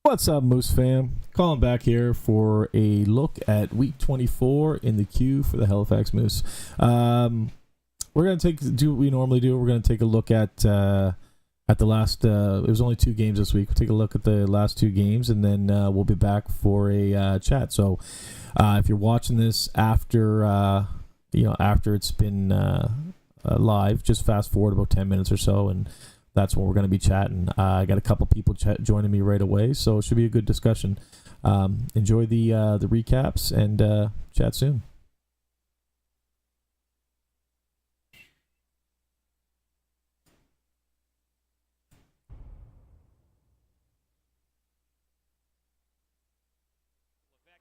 What's up, Moose fam? Calling back here for a look at week 24 in the queue for the Halifax Moose. We're gonna do what we normally do. We're gonna take a look at the last. It was only 2 games this week. We'll take a look at the last 2 games, and then we'll be back for a chat. So, if you're watching this after after it's been live, just fast forward about 10 minutes or so, and that's when we're going to be chatting. I got a couple people joining me right away, so it should be a good discussion. Enjoy the recaps and chat soon.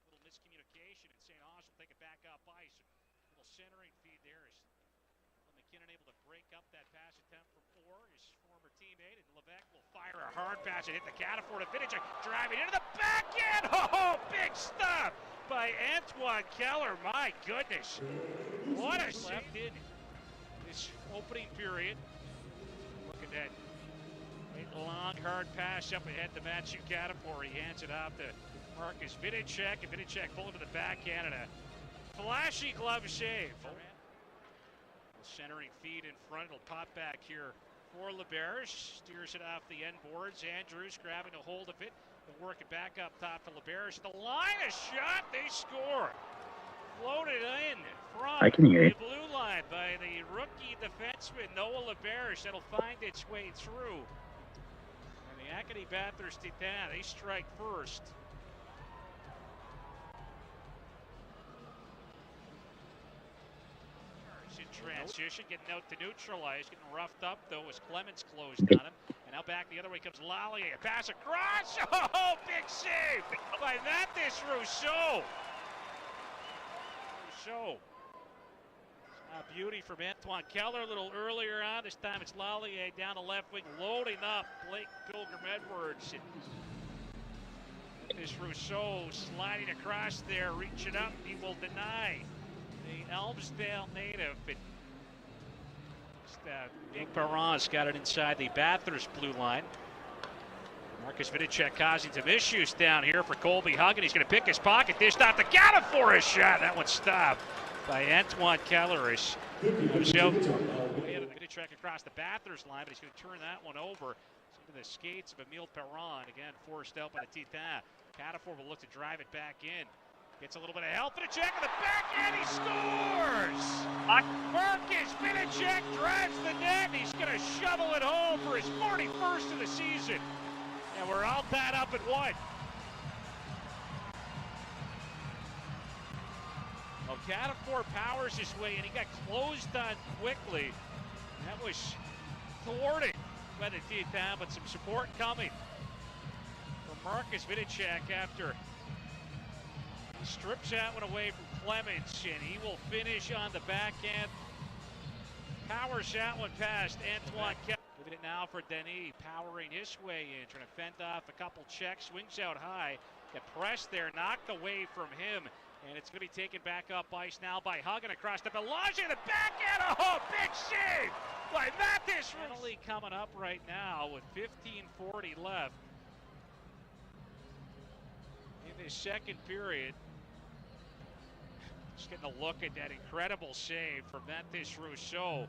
Little miscommunication, and St. Augustine will take it back up ice. A little centering feed there is McKinnon able to break up that pass attempt from Orr, his former teammate, and Levesque will fire a hard pass and hit the Cataford to finish it, driving into the backhand. Oh, big stop by Antoine Keller. My goodness, what a left in this opening period. Look at that. A long, hard pass up ahead to Matthew Cataford. He hands it off to Marcus Vidicek, and Vidicek pulling to the backhand and a flashy glove save. Centering feed in front. It'll pop back here for LeBears. Steers it off the end boards. Andrews grabbing a hold of it. They'll work it back up top to LeBears. The line is shot. They score. Floated in from the blue line by the rookie defenseman Noah LeBears. That'll find its way through. And the Acadie Bathurst Titan, they strike first. In transition, getting out to neutralize, getting roughed up though as Clemens closed on him. And now back the other way comes Lallier. A pass across. Oh, big save by Mathis Rousseau. A beauty from Antoine Keller a little earlier on. This time it's Lallier down the left wing, loading up Blake Pilgrim-Edwards. Mathis Rousseau sliding across there, reaching up. He will deny the Elmsdale native. Big Perron's got it inside the Bathurst blue line. Marcus Vidicek causing some issues down here for Colby Huggin. He's going to pick his pocket. Dished off the Gata for a shot. That one stopped by Antoine Keller. Vidicek across the Bathurst line, but he's going to turn that one over into the skates of Emile Perron. Again, forced out by the Titan. Cataford will look to drive it back in. Gets a little bit of help. Vidicek on the backhand. He scores! Marcus Vidicek drives the net. And he's going to shovel it home for his 41st of the season. And we're all tied up at 1. Well, Cataford powers his way, and he got closed on quickly. That was thwarted by the Titan, but some support coming from Marcus Vidicek after he strips that one away from Clemens, and he will finish on the backhand. Powers that one past Antoine Keller. Giving it now for Denis, powering his way in, trying to fend off a couple checks, swings out high, get pressed there, knocked away from him, and it's going to be taken back up ice now by Huggin across the Belanger, the backhand. Oh, big save by Mathis. Penalty coming up right now with 15:40 left in this second period. Just getting a look at that incredible save from Mathis Rousseau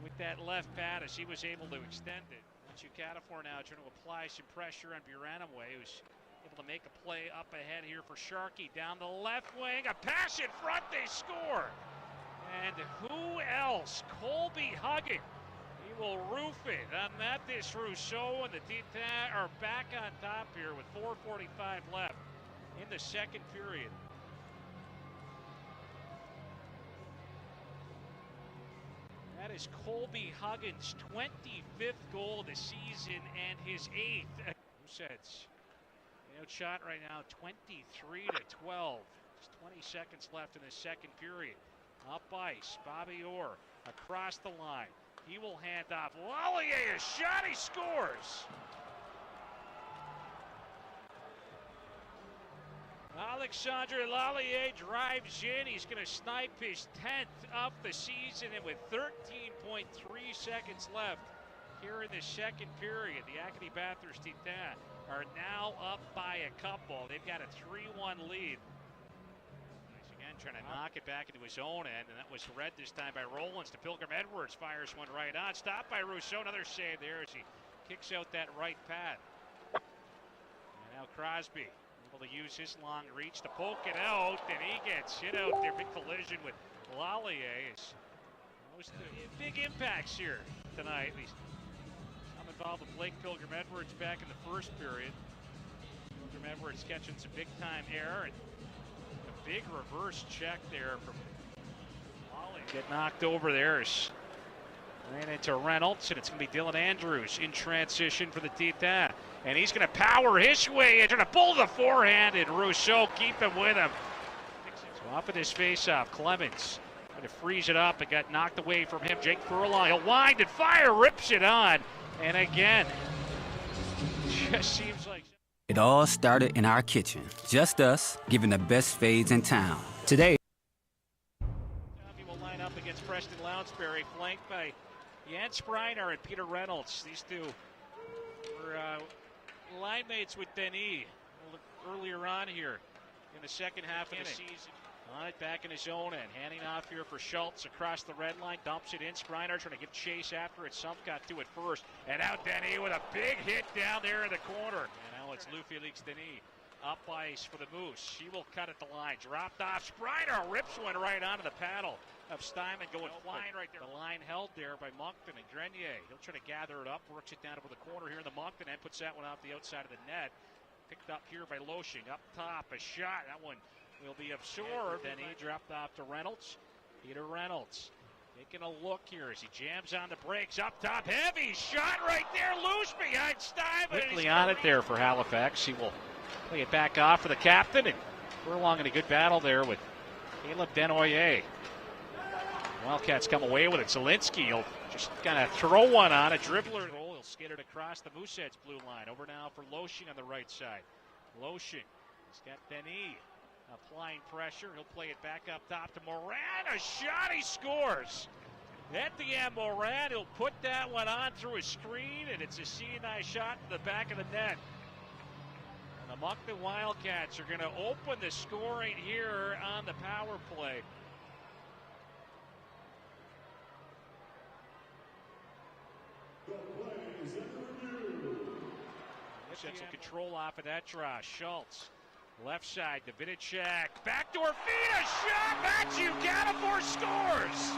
with that left pad as he was able to extend it. Matthew Cataford now trying to apply some pressure on Buranaway, who's able to make a play up ahead here for Sharkey. Down the left wing, a pass in front, they score. And who else? Colby Huggin. He will roof it on Mathis Rousseau, and the Titan are back on top here with 4:45 left in the second period. That is Colby Huggins' 25th goal of the season and his 8th. Mooseheads outshot right now 23-12. Just 20 seconds left in the second period. Up ice, Bobby Orr across the line. He will hand off. Lallier, a shot, he scores. Alexandre Lallier drives in. He's going to snipe his 10th of the season, and with 13.3 seconds left here in the second period, the Acadie Bathurst Titan are now up by a couple. They've got a 3-1 lead. Nice again, trying to knock it back into his own end, and that was read this time by Rollins to Pilgrim Edwards. Fires one right on. Stopped by Rousseau. Another save there as he kicks out that right pad. And now Crosby able to use his long reach to poke it out, and he gets hit out there. Big collision with Lallier. Those big impacts here tonight. I'm involved with Blake Pilgrim Edwards back in the first period. Pilgrim Edwards catching some big time error, and a big reverse check there from Lallier. Get knocked over there. Ran into Reynolds, and it's going to be Dylan Andrews in transition for the Titan. And he's going to power his way in, trying to pull the forehand, and Rousseau keep him with him. So off of this face-off, Clemens trying to freeze it up. It got knocked away from him. Jake Furlong, he'll wind and fire, rips it on. And again, just seems like... It all started in our kitchen. Just us, giving the best fades in town. Today, He will line up against Preston Lounsbury, flanked by Jan Spreiner and Peter Reynolds. These two were line mates with Denis earlier on here in the second half of the season. On it back in his own end, handing off here for Schultz across the red line, dumps it in. Spreiner trying to give chase after it. Sump got to it first, and now Denis with a big hit down there in the corner. And now it's Lou Felix Denis up ice for the Moose. She will cut at the line, dropped off. Spreiner rips one right onto the paddle of Steinman, going flying right there. The line held there by Moncton and Grenier. He'll try to gather it up, works it down over the corner here in the Moncton end, puts that one off the outside of the net. Picked up here by Loshing, up top, a shot. That one will be absorbed, and he dropped off to Reynolds. Peter Reynolds taking a look here as he jams on the brakes, up top, heavy shot right there, loose behind Steinman. Quickly on it there for Halifax. He will play it back off for the captain, and Furlong in a good battle there with Caleb Denoyer. Wildcats come away with it. Zielinski, he'll just kind of throw one on a dribbler. He'll skid it across the Mooseheads blue line. Over now for Loshing on the right side. Loshing, he's got Denis applying pressure. He'll play it back up top to Moran. A shot, he scores. At the end, Moran, he'll put that one on through a screen, and it's a C&I shot to the back of the net. And the Moncton Wildcats are going to open the scoring here on the power play. Sets some control off of that draw. Schultz, left side to Vidicek. Backdoor feed, a shot. Matthew Cataford scores.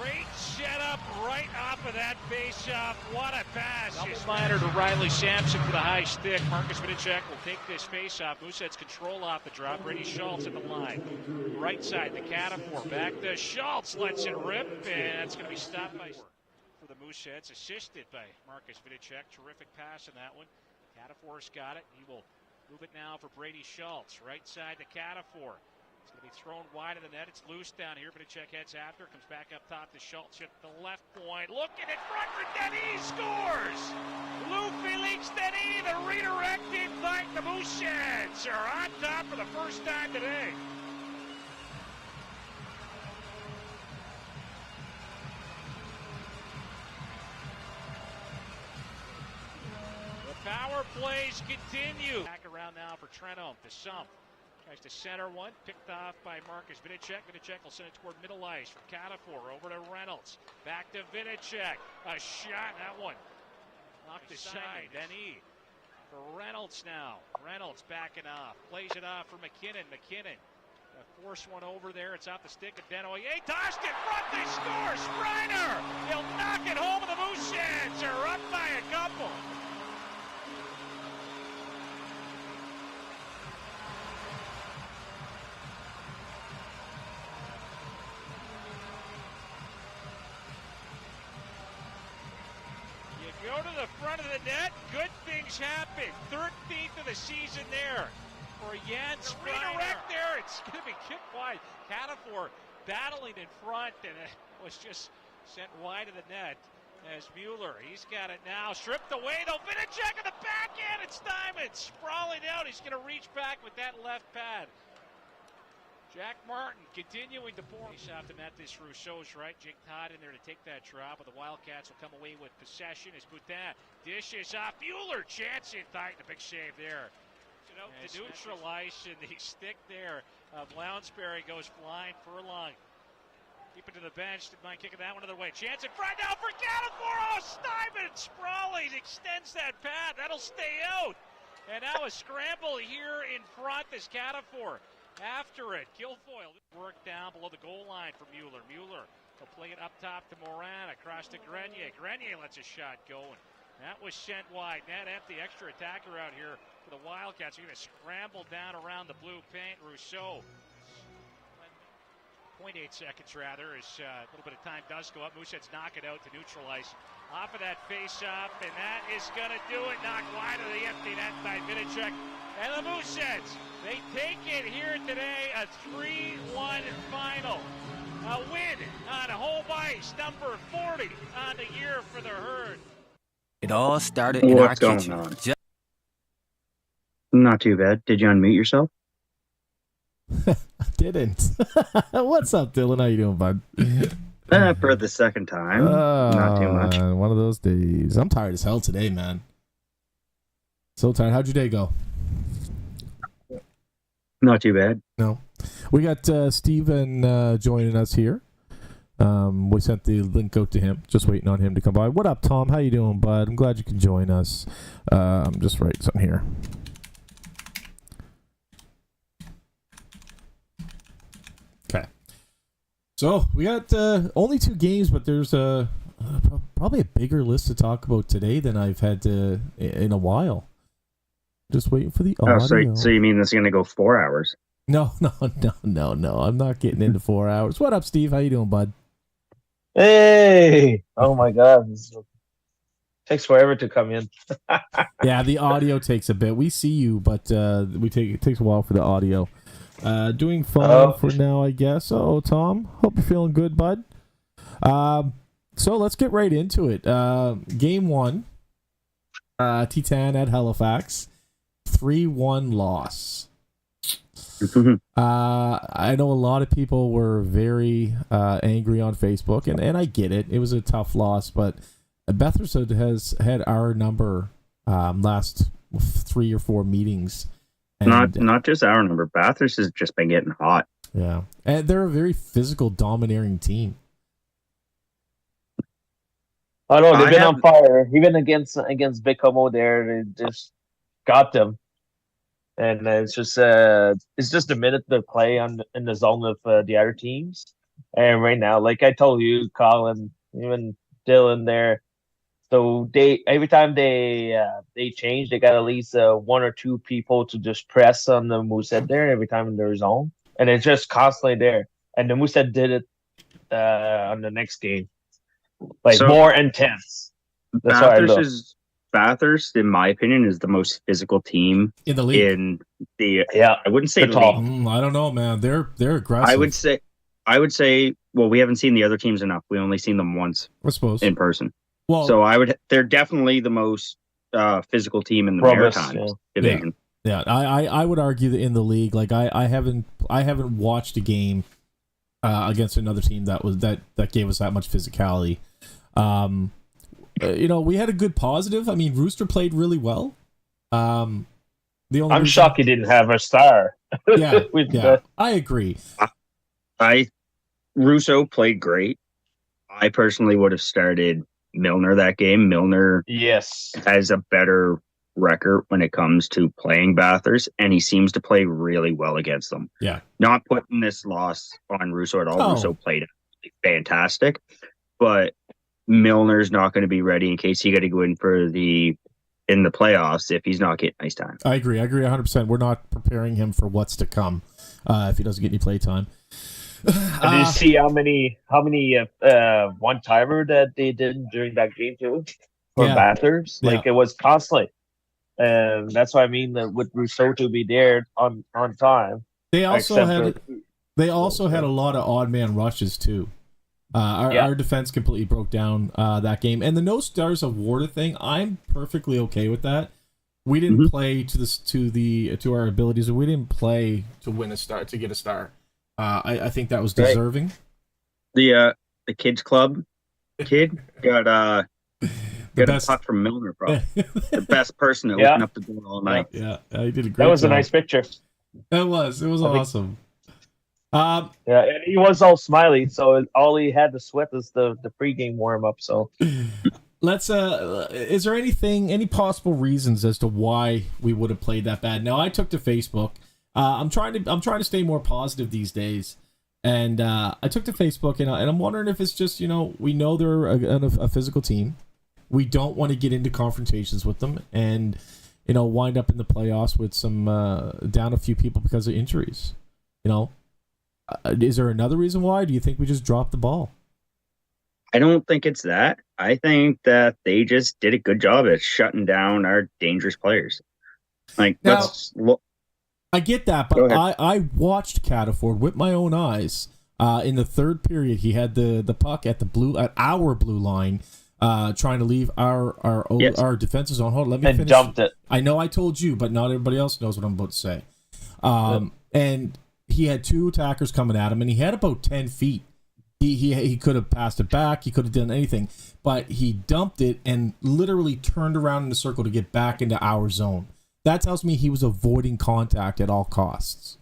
Great setup right off of that face-off. What a pass. Double minor to Riley Sampson for the high stick. Marcus Vidicek will take this face-off. Mooseheads control off the drop. Brady Schultz at the line. Right side to Cataford. Back to Schultz. Lets it rip, and it's going to be stopped by for the Mooseheads. Assisted by Marcus Vidicek. Terrific pass in that one. Cataford's got it. He will move it now for Brady Schultz. Right side to Cataford. It's going to be thrown wide of the net. It's loose down here. Vidicek heads after. Comes back up top to Schultz at the left point. Looking in front for Denis. Scores! Lou Felix Denis, the redirected by the Mooseheads, are on top for the first time today. The power plays continue. Back around now for Trenholm to Sump. Tries to center one, picked off by Marcus Vidicek. Vidicek will send it toward middle ice from Cataford over to Reynolds. Back to Vidicek. A shot, that one knocked aside. Denis for Reynolds now. Reynolds backing off. Plays it off for McKinnon. McKinnon force one over there. It's off the stick of Denoyer. Tossed in front. They score. Spreiner. He'll knock it home. And the Mooseheads are up by a couple. Go to the front of the net, good things happen. 13th of the season there for Jan Spreiner. Redirect there, it's going to be kicked wide. Cataford battling in front, and it was just sent wide of the net. As Mueller, he's got it now, stripped away though, Vinacek in the backhand, it's Diamond, sprawling out, he's going to reach back with that left pad. Jack Martin continuing to pour. He's off the net, this Rousseau's right, Jake Todd in there to take that drop, but the Wildcats will come away with possession as Boutin dishes off, Mueller, chance in tight, a big save there. To neutralize, and the stick there of Lounsbury goes flying furlong. Keep it to the bench. Didn't mind kicking that one other way. Chance in front now for Cataford. Oh, Stuyven sprawling extends that pad. That'll stay out. And now a scramble here in front is Cataford. After it, Guilfoyle work down below the goal line for Mueller. Mueller will play it up top to Morin, across to Grenier. Grenier lets a shot go. And that was sent wide. Net empty. Extra attacker out here for the Wildcats. They're going to scramble down around the blue paint. Rousseau. 0.8 seconds rather, as a little bit of time does go up. Mooseheads knock it out to neutralize. Off of that face-off, and that is going to do it. Knocked wide of the empty net by Vinacek. And the Mooseheads, they take it here today, a 3-1 final. A win on home ice, number 40 on the year for the Herd. It all started in our kitchen. What's going on? Not too bad. Did you unmute yourself? I didn't. What's up, Dylan? How you doing, bud? For the second time. Not too much. One of those days. I'm tired as hell today, man. So tired. How'd your day go? Not too bad. No. We got Steven joining us here. We sent the link out to him. Just waiting on him to come by. What up, Tom? How you doing, bud? I'm glad you can join us. I'm just writing something here. Okay. So we got only 2 games, but there's probably a bigger list to talk about today than I've had in a while. Just waiting for the audio. So you mean this is going to go 4 hours? No. I'm not getting into 4 hours. What up, Steve? How you doing, bud? Hey! Oh my God, this takes forever to come in. Yeah, the audio takes a bit. We see you, but it takes a while for the audio. Doing fine for now, I guess. Oh, Tom, hope you're feeling good, bud. So let's get right into it. Game 1, Titan at Halifax, 3-1 loss. I know a lot of people were very angry on Facebook, and I get it. It was a tough loss, but Bathurst has had our number last 3 or 4 meetings. And, not just our number. Bathurst has just been getting hot. Yeah, and they're a very physical, domineering team. I know they've been on fire. Even against Big Como there, they just got them. And it's just a minute to play in the zone of the other teams. And right now, like I told you, Colin, even Dylan there, so every time they change, they got at least 1 or 2 people to just press on the Moosehead there every time in their zone, and it's just constantly there. And the Moosehead did it on the next game, more intense. That's Bathurst, in my opinion, is the most physical team in the league. I wouldn't say league. I don't know, man. They're aggressive. I would say. Well, we haven't seen the other teams enough. We only seen them once, I suppose, in person. Well, so they're definitely the most physical team in the Maritime division. Yeah, I would argue that in the league, like I haven't watched a game against another team that gave us that much physicality. We had a good positive. I mean, Rooster played really well. I'm shocked he didn't have a star. Yeah, I agree. Russo played great. I personally would have started Milner that game. Milner has a better record when it comes to playing Bathurst, and he seems to play really well against them. Yeah. Not putting this loss on Russo at all. Oh. Russo played fantastic, but Milner's not going to be ready in case he got to go in in the playoffs if he's not getting ice time. I agree 100%. We're not preparing him for what's to come if he doesn't get any play time. Did you see how many one-timer that they did during that game too for Bathurst? It was constantly, and that's what I mean. That with Rousseau to be there on time. They also had a lot of odd man rushes too. Our defense completely broke down that game, and the no stars awarded thing. I'm perfectly okay with that. We didn't play to our abilities. We didn't play to win a star, to get a star. I think that was deserving. The kids club kid got a puck from Milner, bro. The best person to open up the door all night. Yeah, he did a great job. That was a nice picture. It was awesome. And he was all smiley, so all he had to sweat was the pregame warm up. So let's is there any possible reasons as to why we would have played that bad? Now I took to Facebook. I'm trying to stay more positive these days, and I took to Facebook and I'm wondering if it's just, we know they're a physical team. We don't want to get into confrontations with them and wind up in the playoffs with some down a few people because of injuries. Is there another reason why? Do you think we just dropped the ball? I don't think it's that. I think that they just did a good job at shutting down our dangerous players. I get that, but I watched Cataford with my own eyes. In the third period, he had the puck at our blue line, trying to leave our defensive zone. Hold on, let me finish. And dumped it. I know I told you, but not everybody else knows what I'm about to say. And he had two attackers coming at him, and he had about 10 feet. He could have passed it back. He could have done anything, but he dumped it and literally turned around in a circle to get back into our zone. That tells me he was avoiding contact at all costs.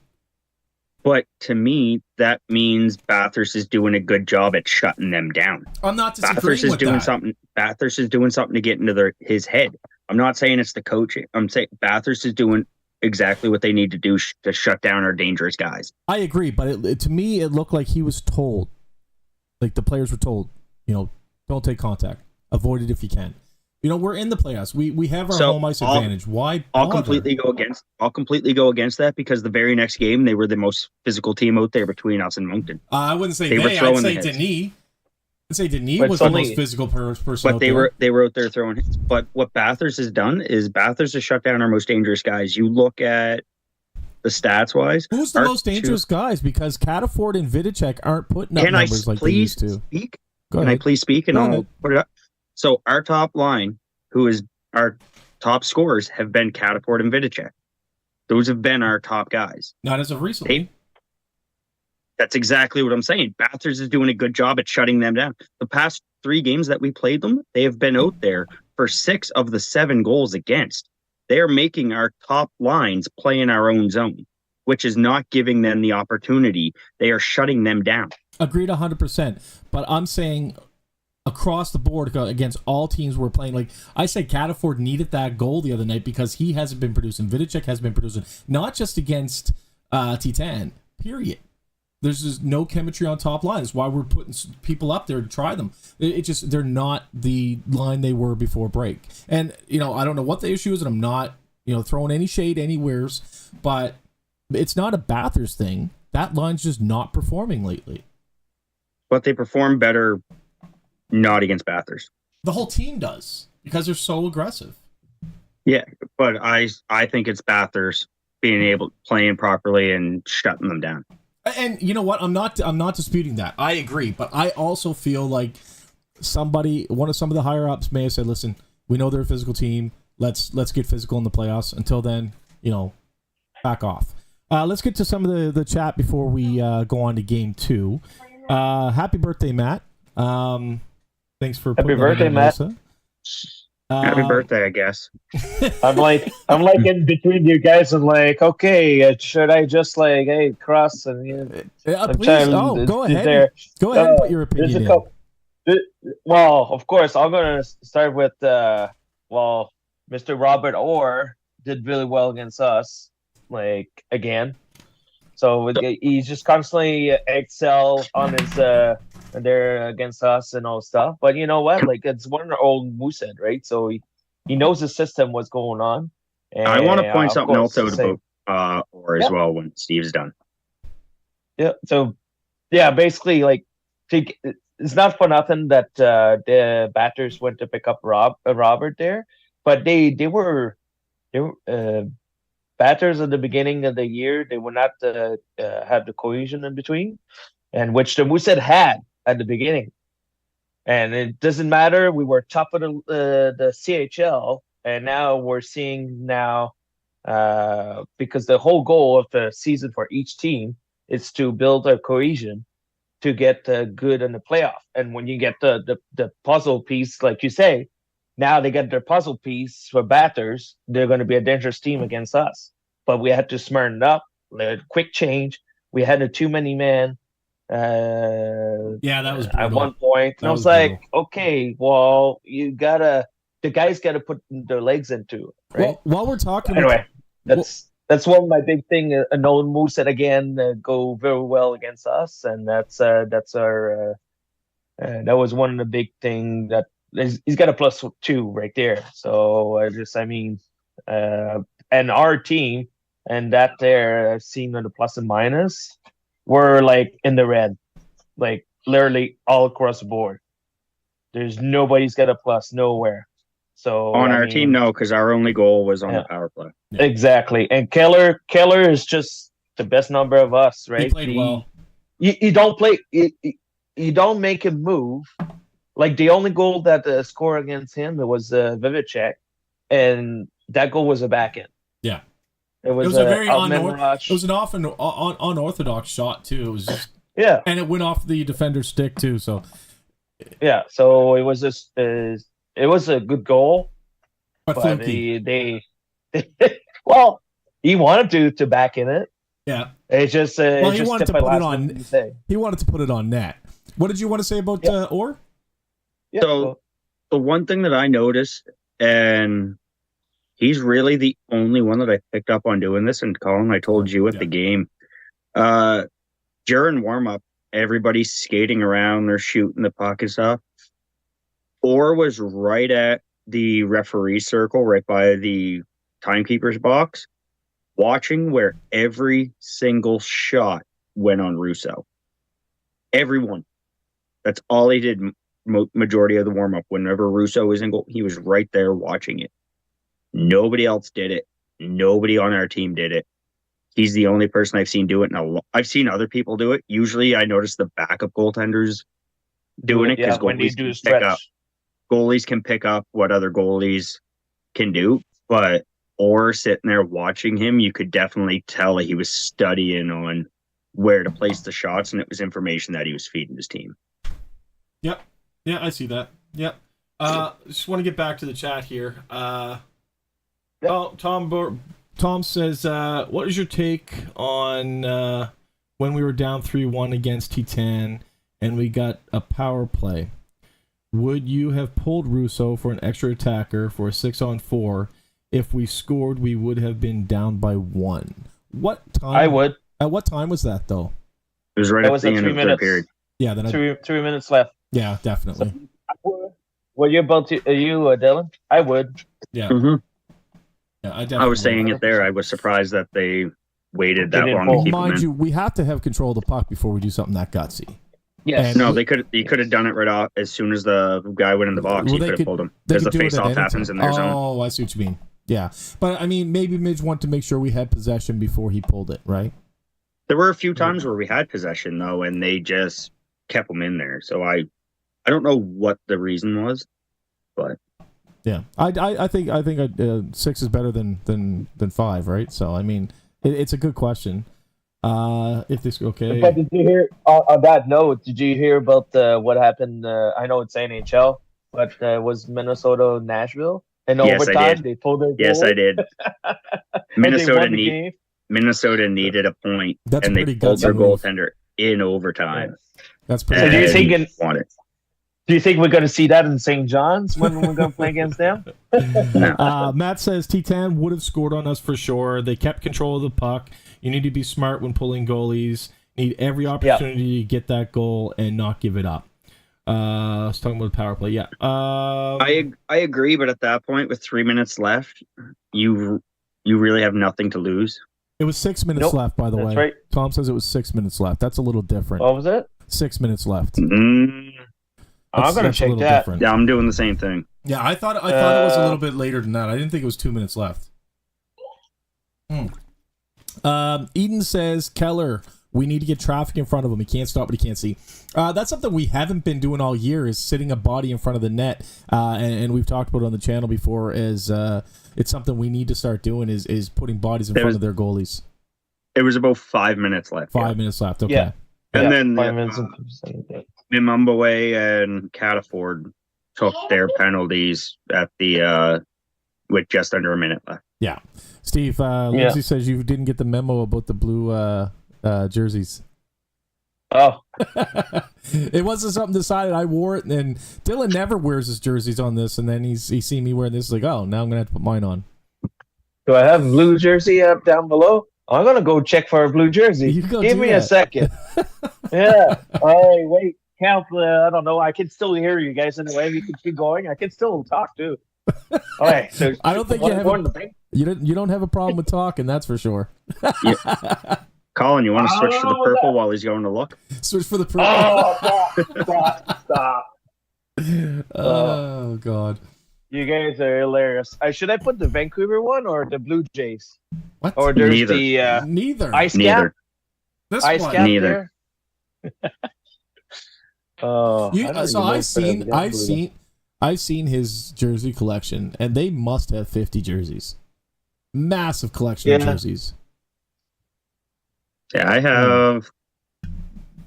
But to me, that means Bathurst is doing a good job at shutting them down. I'm not disagreeing with that. Bathurst is doing something to get into his head. I'm not saying it's the coaching. I'm saying Bathurst is doing exactly what they need to do to shut down our dangerous guys. I agree, but to me, it looked like he was told, like the players were told, don't take contact, avoid it if you can. We're in the playoffs. We have our home ice advantage. Why bother? I'll completely go against that because the very next game they were the most physical team out there between us and Moncton. I wouldn't say I'd say Denis. I'd say Denis was the most physical person. But they were out there throwing hits. But what Bathurst has done is Bathurst has shut down our most dangerous guys. You look at the stats wise. Who's the most dangerous guys? Because Cataford and Vidicek aren't putting up numbers like they used to. Can I please speak and I'll put it up? So our top line, who is our top scorers, have been Cataport and Vidicek. Those have been our top guys. Not as of recently. That's exactly what I'm saying. Bathurst is doing a good job at shutting them down. The past 3 games that we played them, they have been out there for 6 of the 7 goals against. They are making our top lines play in our own zone, which is not giving them the opportunity. They are shutting them down. Agreed 100%. But I'm saying across the board against all teams we're playing, like I said, Cataford needed that goal the other night because he hasn't been producing. Vidicek has been producing, not just against Titan, period. There's just no chemistry on top line. That's why we're putting people up there to try them. They're not the line they were before break. And, I don't know what the issue is, and I'm not, throwing any shade anywheres, but it's not a Bathurst thing. That line's just not performing lately. But they perform better not against Bathurst. The whole team does because they're so aggressive. Yeah, but I think it's Bathurst playing properly and shutting them down. And you know what? I'm not disputing that. I agree, but I also feel like some of the higher ups may have said, "Listen, we know they're a physical team. Let's get physical in the playoffs. Until then, back off." Let's get to some of the chat before we go on to game 2. Happy birthday, Matt. Thanks for happy birthday, Matt. Happy birthday, I guess. I'm like in between you guys and like, okay, should I just cross and please, go ahead. Go ahead and put your opinion in. Well, of course, I'm gonna start with Mr. Robert Orr did really well against us, again. So he's just constantly excel on his there against us and all stuff. But you know what? It's one old Moosehead, right? So he knows the system, what's going on. And I want to point something else out about Orr as well when Steve's done. Yeah. So basically, it's not for nothing that the Batters went to pick up Robert there, but they were Batters at the beginning of the year. They would not have the cohesion in between, and which the Moosehead had at the beginning. And it doesn't matter. We were top of the CHL, and now we're seeing because the whole goal of the season for each team is to build a cohesion to get good in the playoff. And when you get the puzzle piece, like you say, now they get their puzzle piece for Bathurst, they're going to be a dangerous team against us. But we had to smarten up, quick change. We had a too many men. That was brutal. At one point. And I was like, brutal. Okay, well, the guys got to put their legs into it, right? Well, while we're talking, anyway, that's one of my big thing. No moves that again go very well against us, and that's our. That was one of the big thing that he's got a +2 right there. So and our team and that there, I've seen the plus and minus. We're like in the red, like literally all across the board. There's nobody's got a plus nowhere. So on our team, no, because our only goal was on the power play. Yeah. Exactly, and Keller is just the best number of us, right? He played well. You don't play. You don't make him move. Like the only goal that score against him was Vivicek, and that goal was a back end. Yeah. It was a very it was an often unorthodox shot too. It was just and it went off the defender's stick too. So so it was just it was a good goal, but they well, he wanted to back in it. Yeah, it's just he wanted to put it on. He wanted to put it on net. What did you want to say about Orr? Yeah. So the one thing that I noticed, and he's really the only one that I picked up on doing this. And Colin, I told you at the game, during warm-up, everybody's skating around, they're shooting the puck and stuff. Orr was right at the referee circle, right by the timekeeper's box, watching where every single shot went on Russo. Everyone. That's all he did majority of the warm-up. Whenever Russo was in goal, he was right there watching it. Nobody else did it. Nobody on our team did it. He's the only person I've seen do it. I've seen other people do it. Usually I notice the backup goaltenders doing it because goalies can pick up what other goalies can do. But or sitting there watching him, you could definitely tell he was studying on where to place the shots, and it was information that he was feeding his team. Yep. Yeah, I see that. Yep. Just want to get back to the chat here. Tom says, what is your take on when we were down 3-1 against Titan and we got a power play? Would you have pulled Russo for an extra attacker for a 6-on-4? If we scored, we would have been down by 1. What time? I would. At what time was that, though? It was right at the end of the third period. Yeah, then 3 minutes left. Yeah, definitely. So, were you about to? Are you, Dylan? I would. Yeah. Mm-hmm. Yeah, I was saying it there. I was surprised that they waited that long to keep him in. Mind you, we have to have control of the puck before we do something that gutsy. Yes. No, they could have done it right off as soon as the guy went in the box. He could have pulled him because the face-off happens in their zone. Oh, I see what you mean. Yeah, but I mean, maybe Midge wanted to make sure we had possession before he pulled it, right? There were a few times where we had possession though, and they just kept them in there. So I don't know what the reason was, but yeah, I think 6 is better than 5, right? So I mean, it's a good question. If this okay. But did you hear on that note? Did you hear about what happened? I know it's NHL, but was Minnesota Nashville? In overtime, they pulled their goal. Yes, I did. Minnesota needed a point, and they pulled their goaltender in overtime. That's pretty. So do you think we're going to see that in St. John's when we're going to play against them? No. Matt says T10 would have scored on us for sure. They kept control of the puck. You need to be smart when pulling goalies. Need every opportunity to get that goal and not give it up. I was talking about the power play. Yeah. I agree, but at that point, with 3 minutes left, you really have nothing to lose. It was 6 minutes left, by the way. Right. Tom says it was 6 minutes left. That's a little different. What was it? 6 minutes left. I'm going to check that. Different. Yeah, I'm doing the same thing. Yeah, I thought it was a little bit later than that. I didn't think it was 2 minutes left. Eden says, Keller, We need to get traffic in front of him. He can't stop what he can't see. That's something we haven't been doing all year, is sitting a body in front of the net. And we've talked about it on the channel before, as it's something we need to start doing, is putting bodies in front of their goalies. It was about 5 minutes left. 5 minutes left, okay. Yeah. And then 5 minutes and Mimumbawe and Cataford took their penalties at the with just under a minute left. Yeah. Steve, Lindsay says you didn't get the memo about the blue jerseys. Oh. It wasn't something decided. I wore it, and Dylan never wears his jerseys on this, and then he's seen me wearing this, like, oh, now I'm going to have to put mine on. Do I have a blue jersey up down below? I'm going to go check for a blue jersey. Give me a second. Yeah. All right, wait. Count, I don't know. I can still hear you guys anyway. You can keep going. I can still talk, too. All right. So I don't think you don't have a problem with talking, that's for sure. Yeah. Colin, you want to switch to the purple while he's going to look? Switch for the purple. Oh, stop. Oh, God. You guys are hilarious. Should I put the Vancouver one or the Blue Jays? What? Or there's Neither. Neither. Ice Neither. Cap? This Ice one. Cap Neither. there? I've seen his jersey collection, and they must have 50 jerseys. Massive collection of jerseys. Yeah, I have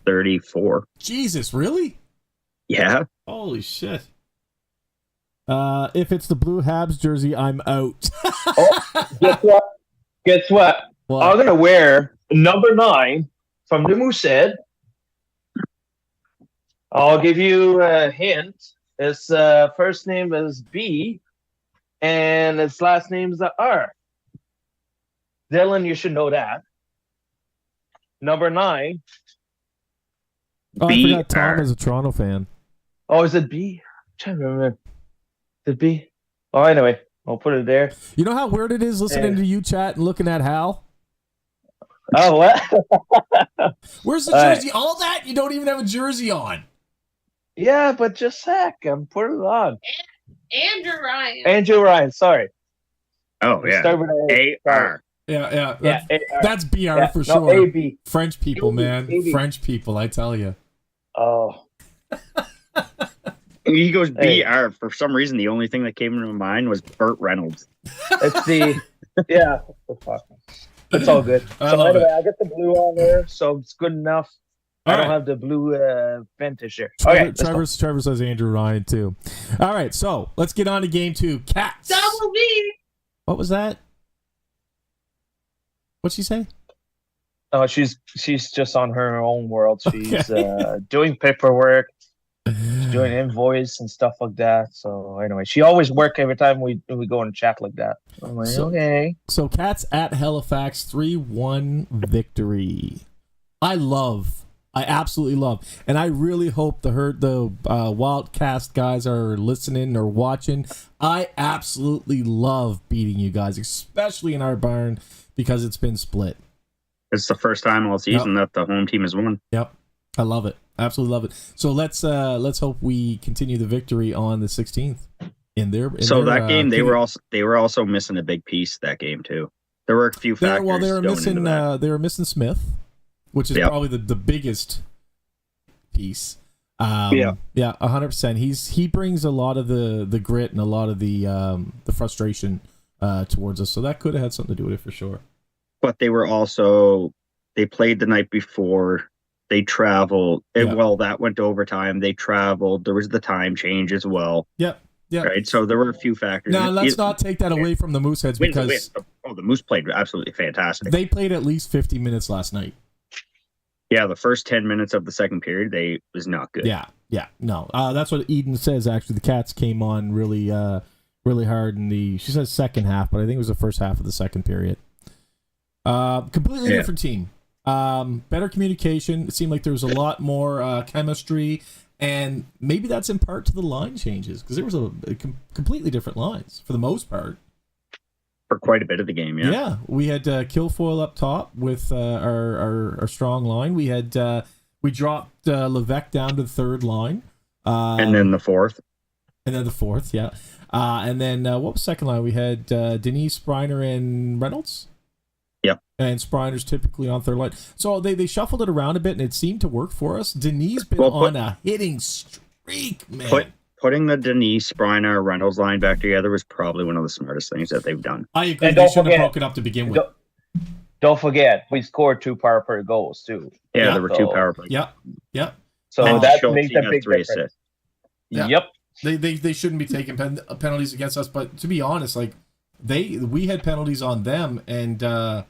34. Jesus, really? Yeah. Holy shit. If it's the blue Habs jersey, I'm out. Guess what? I'm going to wear number 9 from the Moosehead. I'll give you a hint. His first name is B, and his last name is R. Dylan, you should know that. Number 9. Oh, I forgot Tom is a Toronto fan. Oh, is it B? I'm trying to remember. Is it B? Oh, anyway, I'll put it there. You know how weird it is listening to you chat and looking at Hal? Oh, what? Where's the jersey? All that? You don't even have a jersey on. Yeah, but just a sec. I'm putting it on. Andrew Ryan, sorry. Oh, yeah. Start with A-R. Yeah. That's BR for no, sure. A-B. French people, A-B. man. A-B. French people, I tell you. Oh. He goes BR. For some reason, the only thing that came into my mind was Burt Reynolds. It's the... Yeah. It's all good. I got the blue on there, so it's good enough. I don't have the blue vintage here. Trevor says Andrew Ryan, too. All right, so let's get on to game 2. Cats. Double B. What was that? What'd she say? Oh, she's just on her own world. She's doing paperwork. She's doing invoice and stuff like that. So anyway, she always work every time we go and chat like that. I'm like, okay. So Cats at Halifax 3-1 victory. I absolutely love, and I really hope the Wildcast guys are listening or watching. I absolutely love beating you guys, especially in our barn, because it's been split. It's the first time all season that the home team has won. Yep, I love it. Absolutely love it. So let's hope we continue the victory on the 16th. That game, they were also missing a big piece that game too. There were a few factors. They were missing Smith, which is probably the biggest piece. 100%. He brings a lot of the grit and a lot of the frustration towards us. So that could have had something to do with it for sure. But they played the night before. They traveled. Well, that went to overtime. They traveled. There was the time change as well. Yep. Right. So there were a few factors. Now let's not take that away from the Mooseheads because the Moose played absolutely fantastic. They played at least 50 minutes last night. Yeah, the first 10 minutes of the second period, they was not good. Yeah. No, that's what Eden says. Actually, the Cats came on really hard in she says second half, but I think it was the first half of the second period. Completely different team. Better communication. It seemed like there was a lot more chemistry, and maybe that's in part to the line changes because there was a completely different lines for the most part. For quite a bit of the game, yeah. Yeah, we had Kilfoyle up top with our strong line. We had we dropped Levesque down to the third line, and then the fourth. Yeah. And then what was second line? We had Denise, Briner, and Reynolds. Yep. And Spriner's typically on third line. So they shuffled it around a bit, and it seemed to work for us. Denis been on a hitting streak, man. Putting the Denis, Spriner, Reynolds line back together was probably one of the smartest things that they've done. I agree. They shouldn't have broken up to begin with. Don't forget, we scored 2 power play goals too. Yeah, there were 2 power play. Yeah. So that makes a big difference. Assists. Yeah. Yep. They shouldn't be taking penalties against us, but to be honest, like we had penalties on them, and their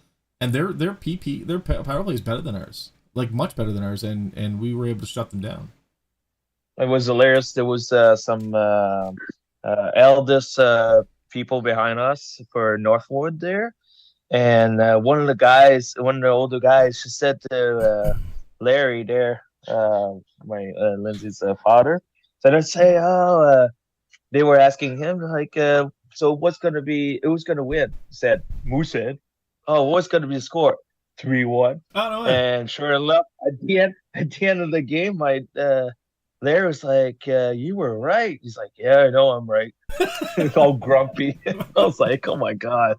power play is better than ours, like much better than ours, and we were able to shut them down. It was hilarious. There was some eldest people behind us for Northwood there, and one of the older guys, she said to Larry there, my Lindsay's father, said, "I say, they were asking him like, so who's gonna win?" He said, Moosehead. "Oh, what's gonna be the score?" 3-1. Oh, no way. And sure enough, at the end of the game, my Larry was like, "You were right." He's like, "Yeah, I know I'm right." It's all grumpy. I was like, "Oh my god,"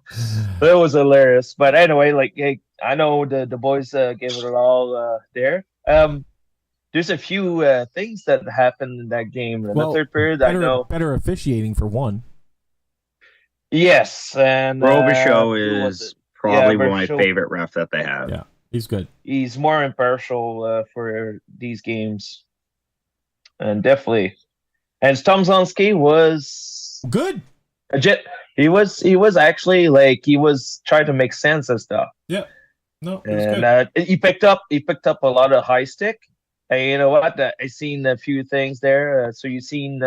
that was hilarious. But anyway, like, hey, I know the boys gave it all there. There's a few things that happened in that game in the third period. I know better officiating for one. Yes, and Robichaud is probably one of my favorite refs that they have. Yeah, he's good. He's more impartial for these games. And definitely, and Stomzonski was good. He was actually like he was trying to make sense of stuff. Yeah, no, and he picked up a lot of high stick. And you know what? I seen a few things there. So you seen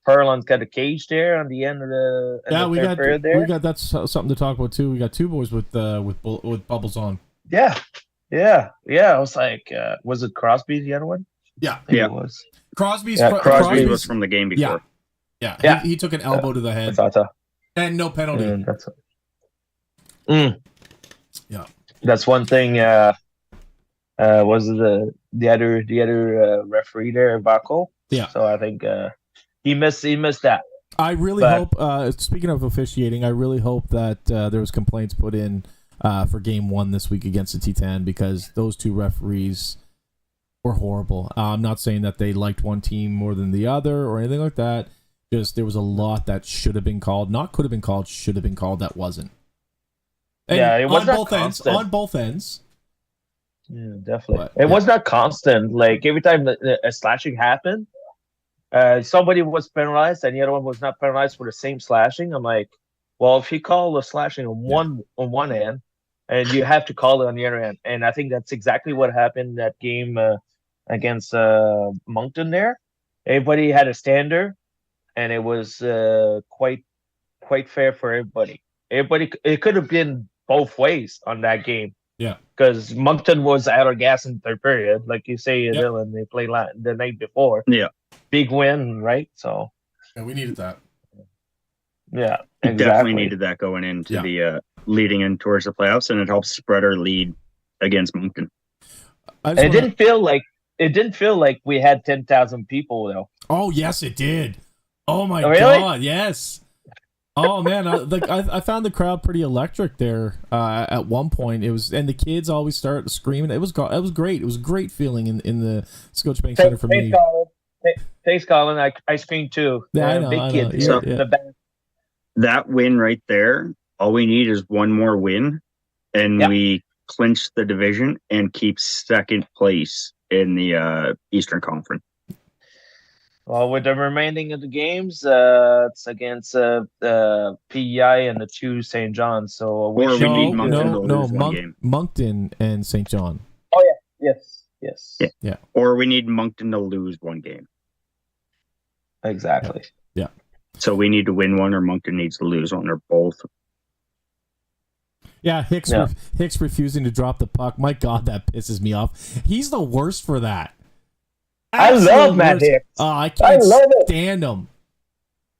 Perlon's got a cage there on the end of the we got that's something to talk about too. We got 2 boys with bubbles on. Yeah. I was like, was it Crosby the other one? Yeah, it was. Crosby was from the game before. Yeah. He took an elbow to the head. And no penalty. Yeah. That's one thing. Was the other referee there, Baco? Yeah. So I think he missed that. I really hope. Speaking of officiating, I really hope that there was complaints put in for Game 1 this week against the Titan, because those 2 referees were horrible. I'm not saying that they liked one team more than the other or anything like that. Just there was a lot that should have been called, not could have been called, should have been called, that wasn't. And it was on both ends. Yeah, definitely. It was not constant. Like every time a slashing happened, somebody was penalized and the other one was not penalized for the same slashing. I'm like, well, if you call a slashing on one end, and you have to call it on the other end, and I think that's exactly what happened in that game against Moncton. There, everybody had a standard, and it was quite fair for everybody. It could have been both ways on that game. Yeah, because Moncton was out of gas in the third period, like you say, Dylan. They played the night before. Yeah, big win, right? So we needed that. Yeah, exactly. Definitely needed that going into the leading in towards the playoffs, and it helps spread our lead against Moncton. It didn't feel like we had 10,000 people though. Oh yes, it did. Oh my god, yes. Oh man, I found the crowd pretty electric there. At one point, it was, and the kids always start screaming. It was great. It was a great feeling in the Scotiabank Center for me. Thanks, Colin. I screamed too. Yeah, I know. Big kids. So that win right there. All we need is one more win, and we clinch the division and keep second place in the Eastern Conference. Well, with the remaining of the games, it's against PEI and the 2 St. John's. So we need Moncton to lose one game. Moncton and St. John. Oh yeah, yes. Yeah. Or we need Moncton to lose one game. Exactly. Yeah. So we need to win one, or Moncton needs to lose one, or both. Yeah, Hicks refusing to drop the puck. My God, that pisses me off. He's the worst for that. Absolute I love Matt Hicks. I can't stand him.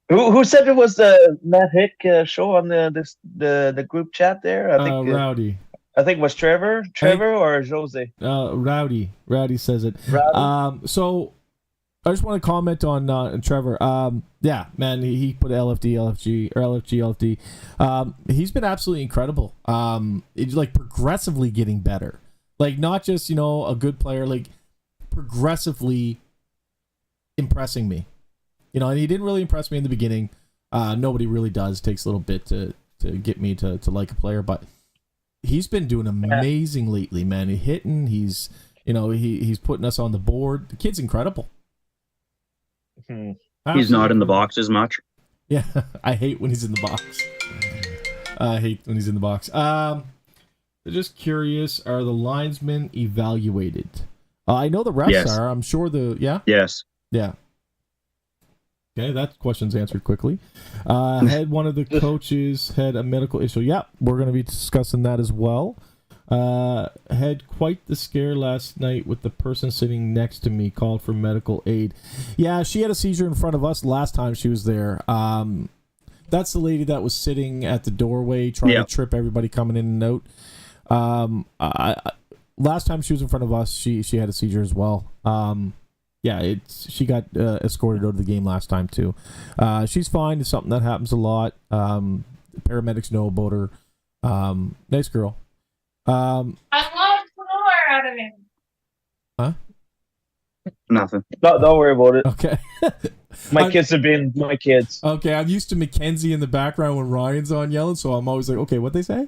Who said it was the Matt Hick show on the group chat there? I think Rowdy. I think it was Trevor or Jose. Rowdy says it. Rowdy. So I just want to comment on Trevor. Yeah, man, he put LFD, LFG, or LFG, LFD. He's been absolutely incredible. It's like progressively getting better. Like not just, you know, a good player, like progressively impressing me. You know, and he didn't really impress me in the beginning. Nobody really does. It takes a little bit to get me to like a player, but he's been doing amazing lately, man. He's hitting, he's putting us on the board. The kid's incredible. He's not in the box as much. Yeah, I hate when he's in the box. Just curious, are the linesmen evaluated? I know the refs are. I'm sure Yes. Yeah. Okay, that question's answered quickly. Had one of the coaches had a medical issue. Yeah, we're going to be discussing that as well. Had quite the scare last night with the person sitting next to me, called for medical aid. Yeah, she had a seizure in front of us last time she was there. That's the lady that was sitting at the doorway trying to trip everybody coming in and out. Last time she was in front of us, she had a seizure as well. She got escorted out of the game last time too. She's fine. It's something that happens a lot. Paramedics know about her. Nice girl. I love more out of him. Huh? Nothing. Don't worry about it. Okay. My kids have been my kids. Okay, I'm used to Mackenzie in the background when Ryan's on yelling, so I'm always like, okay, what'd they say?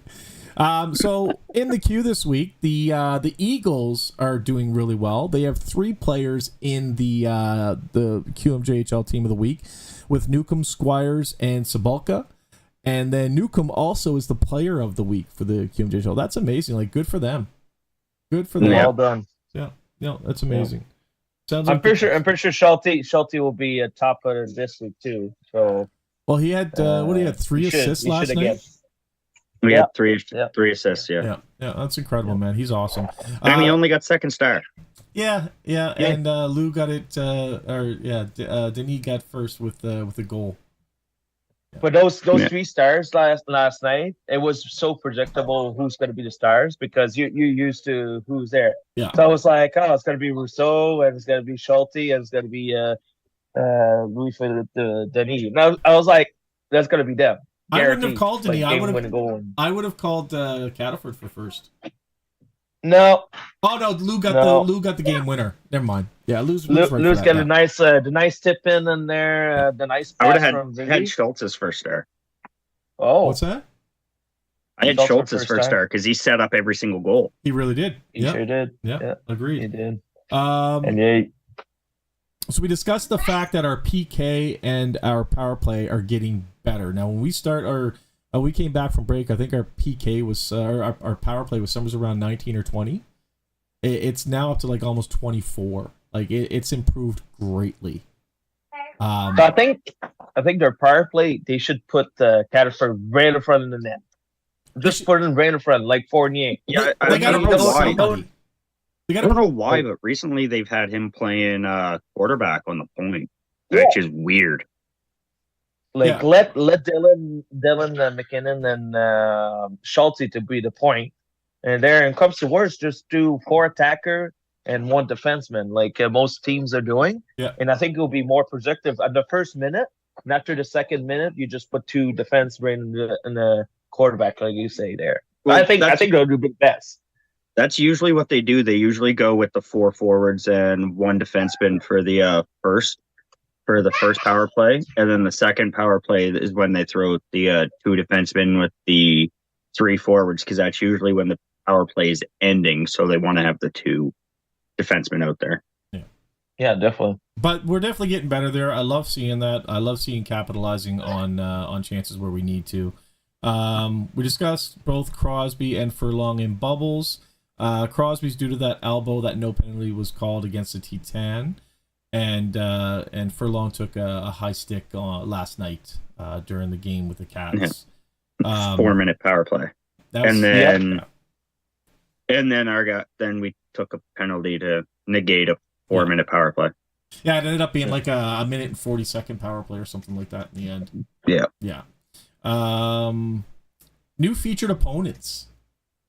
So in the queue this week, the Eagles are doing really well. They have 3 players in the QMJHL team of the week, with Newcomb, Squires, and Sabalka. And then Newcomb also is the player of the week for the QMJHL. That's amazing. Like, good for them. Good for them. Well done. Yeah, that's amazing. Yeah. Sounds. I'm pretty sure Schulte will be a top player this week too. So. Well, he had 3 assists last night. We had three assists. Yeah, that's incredible, man. He's awesome. And he only got second star. Yeah. And Lou got it. Denis got first with the goal. But those 3 stars last night, it was so predictable who's going to be the stars because you're used to who's there. Yeah. So I was like, it's going to be Rousseau, and it's going to be Schulte, and it's going to be Louis Philippe Denis. And I was like, that's going to be them. I wouldn't have called Denis. Like, I would have called Cataford for first. No. Oh no, Lou got the game winner. Never mind. Yeah, Lou's got the nice tip in there. The nice pass. I would have had Schultz's first star. Oh, what's that? I had Schultz's first star because he set up every single goal. He really did. He sure did. Yeah, agreed. He did. So we discussed the fact that our PK and our power play are getting better. Now, when we start we came back from break, I think our PK was, our power play was somewhere around 19 or 20. It's now up to like almost 24. Like it's improved greatly. So I think their power play, they should put Cataford right in front of the net. Just put it right in front, like Fournier. Yeah, they got to know somebody. I don't know why, but recently they've had him playing quarterback on the point, which is weird. Like let Dylan McKinnon and Schulte to be the point, and there it comes to worse, just do 4 attacker and 1 defenseman, like most teams are doing. Yeah, and I think it will be more productive at the first minute. And after the second minute, you just put 2 defense right in the quarterback, like you say there. Well, I think they'll do the best. That's usually what they do. They usually go with the 4 forwards and 1 defenseman for the first power play, and then the second power play is when they throw the 2 defensemen with the 3 forwards, because that's usually when the power play is ending. So they want to have the 2 defensemen out there. Yeah, definitely. But we're definitely getting better there. I love seeing that. I love seeing capitalizing on chances where we need to. We discussed both Crosby and Furlong in bubbles. Crosby's due to that elbow that no penalty was called against the Titan. And Furlong took a high stick last night during the game with the Cats. 4-minute power play, then we took a penalty to negate a 4-minute power play. Yeah, it ended up being like a minute and 40-second power play or something like that in the end. Yeah. New featured opponents.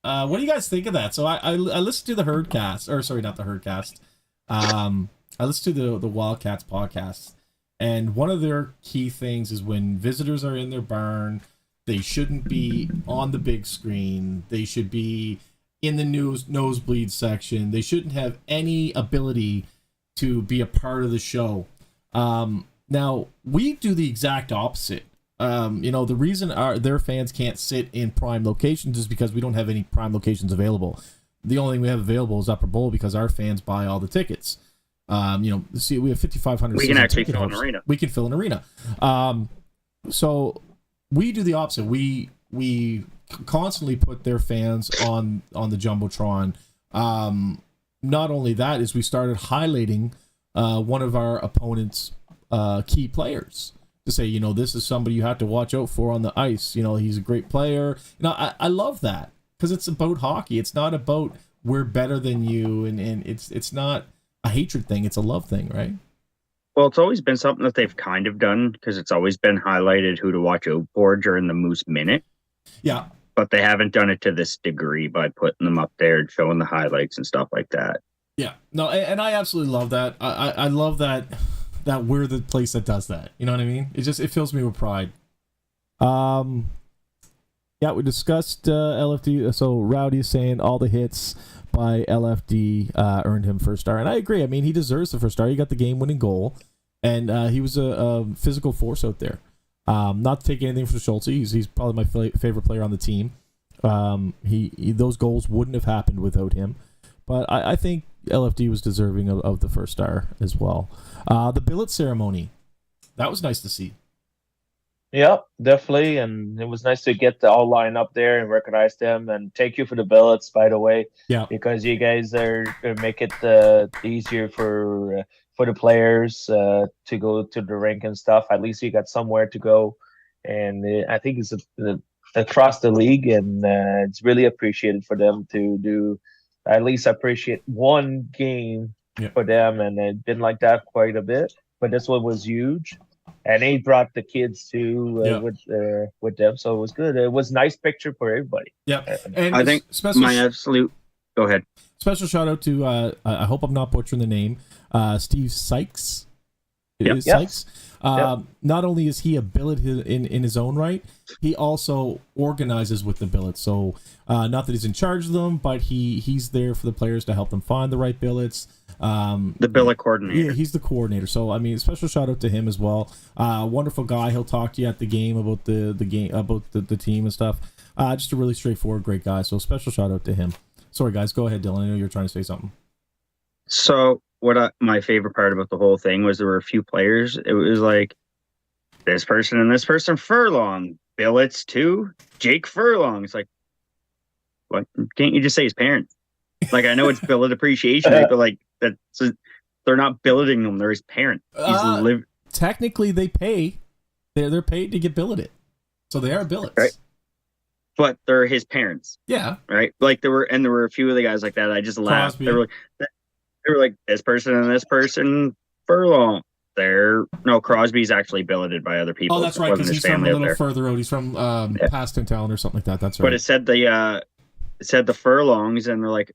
What do you guys think of that? So I listened to the Herdcast, or sorry, not the Herdcast. I listen to the Wildcats podcast, and one of their key things is when visitors are in their barn, they shouldn't be on the big screen. They should be in the nosebleed section. They shouldn't have any ability to be a part of the show. Now, we do the exact opposite. The reason their fans can't sit in prime locations is because we don't have any prime locations available. The only thing we have available is Upper Bowl because our fans buy all the tickets. See, we have 5,500. We can actually fill an arena. We can fill an arena. So we do the opposite. We constantly put their fans on the jumbotron. Not only that is we started highlighting one of our opponent's key players to say, this is somebody you have to watch out for on the ice. He's a great player. I love that because it's about hockey. It's not about we're better than you, and it's not a hatred thing. It's a love thing, right? Well, it's always been something that they've kind of done because it's always been highlighted who to watch out for during the Moose Minute. Yeah. But they haven't done it to this degree by putting them up there and showing the highlights and stuff like that. Yeah. No, and I absolutely love that. I love that we're the place that does that. You know what I mean? It fills me with pride. Yeah, we discussed LFD. So Rowdy is saying all the hits by LFD earned him first star, and I agree. I mean, he deserves the first star. He got the game-winning goal, and he was a physical force out there. Not to take anything from Schultz. He's probably my favorite player on the team. He those goals wouldn't have happened without him. But I think LFD was deserving of the first star as well. The billet ceremony, that was nice to see. Yep, definitely, and it was nice to get all line up there and recognize them. And thank you for the billets, by the way. Yeah, because you guys are make it easier for the players to go to the rink and stuff. At least you got somewhere to go, and I think it's across the league, and it's really appreciated for them to do. At least appreciate one game for them, and it's been like that quite a bit. But this one was huge. And he brought the kids too with them, so it was good. It was a nice picture for everybody. Yeah, and I think my absolute. Go ahead. Special shout out to I hope I'm not butchering the name. Steve Sykes. Yep. Sykes. Not only is he a billet in his own right, he also organizes with the billets. So not that he's in charge of them, but he's there for the players to help them find the right billets. The billet coordinator. Yeah, he's the coordinator. So I mean, special shout out to him as well. Wonderful guy. He'll talk to you at the game about the game, about the team and stuff. Just a really straightforward, great guy. So special shout out to him. Sorry guys, go ahead, Dylan. I know you're trying to say something. So my favorite part about the whole thing was there were a few players. It was like this person and this person Furlong, billets too. Jake Furlong. It's like, what? Can't you just say his parents? Like, I know it's billet appreciation, but like they're not billeting them. They're his parents. Technically, they pay. They're paid to get billeted, so they are billets. Right. But they're his parents. Yeah. Right. Like there were a few of the guys like that. I just laughed. They were like this person and this person Furlong. Crosby's actually billeted by other people. Oh, that's right, because he's from a little further out. He's from past Town or something like that. That's right. But it said the Furlongs, and they're like,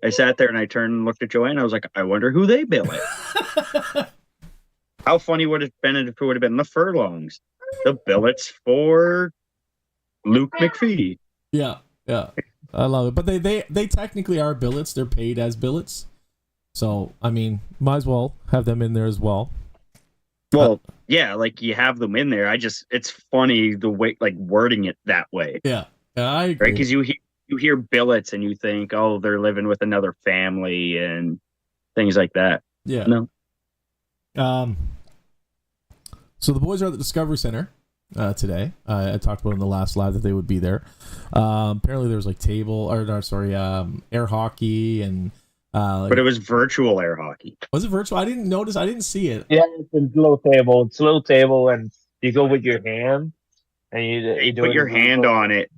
I sat there and I turned and looked at Joanne. I was like, I wonder who they billet. How funny would it have been if it would have been the Furlongs, the billets for Luke McPhee. Yeah, I love it. But they technically are billets. They're paid as billets. So I mean, might as well have them in there as well. Well, yeah, like you have them in there. It's funny the way, like, wording it that way. Yeah, I agree. Right, because you hear billets and you think, oh, they're living with another family and things like that. Yeah. No. So the boys are at the Discovery Center today. I talked about in the last live that they would be there. Apparently there was like air hockey and. But it was virtual air hockey. Was it virtual? I didn't notice. I didn't see it. Yeah, it's a low table. It's a low table, and you go with your hand, and you put your hand on it,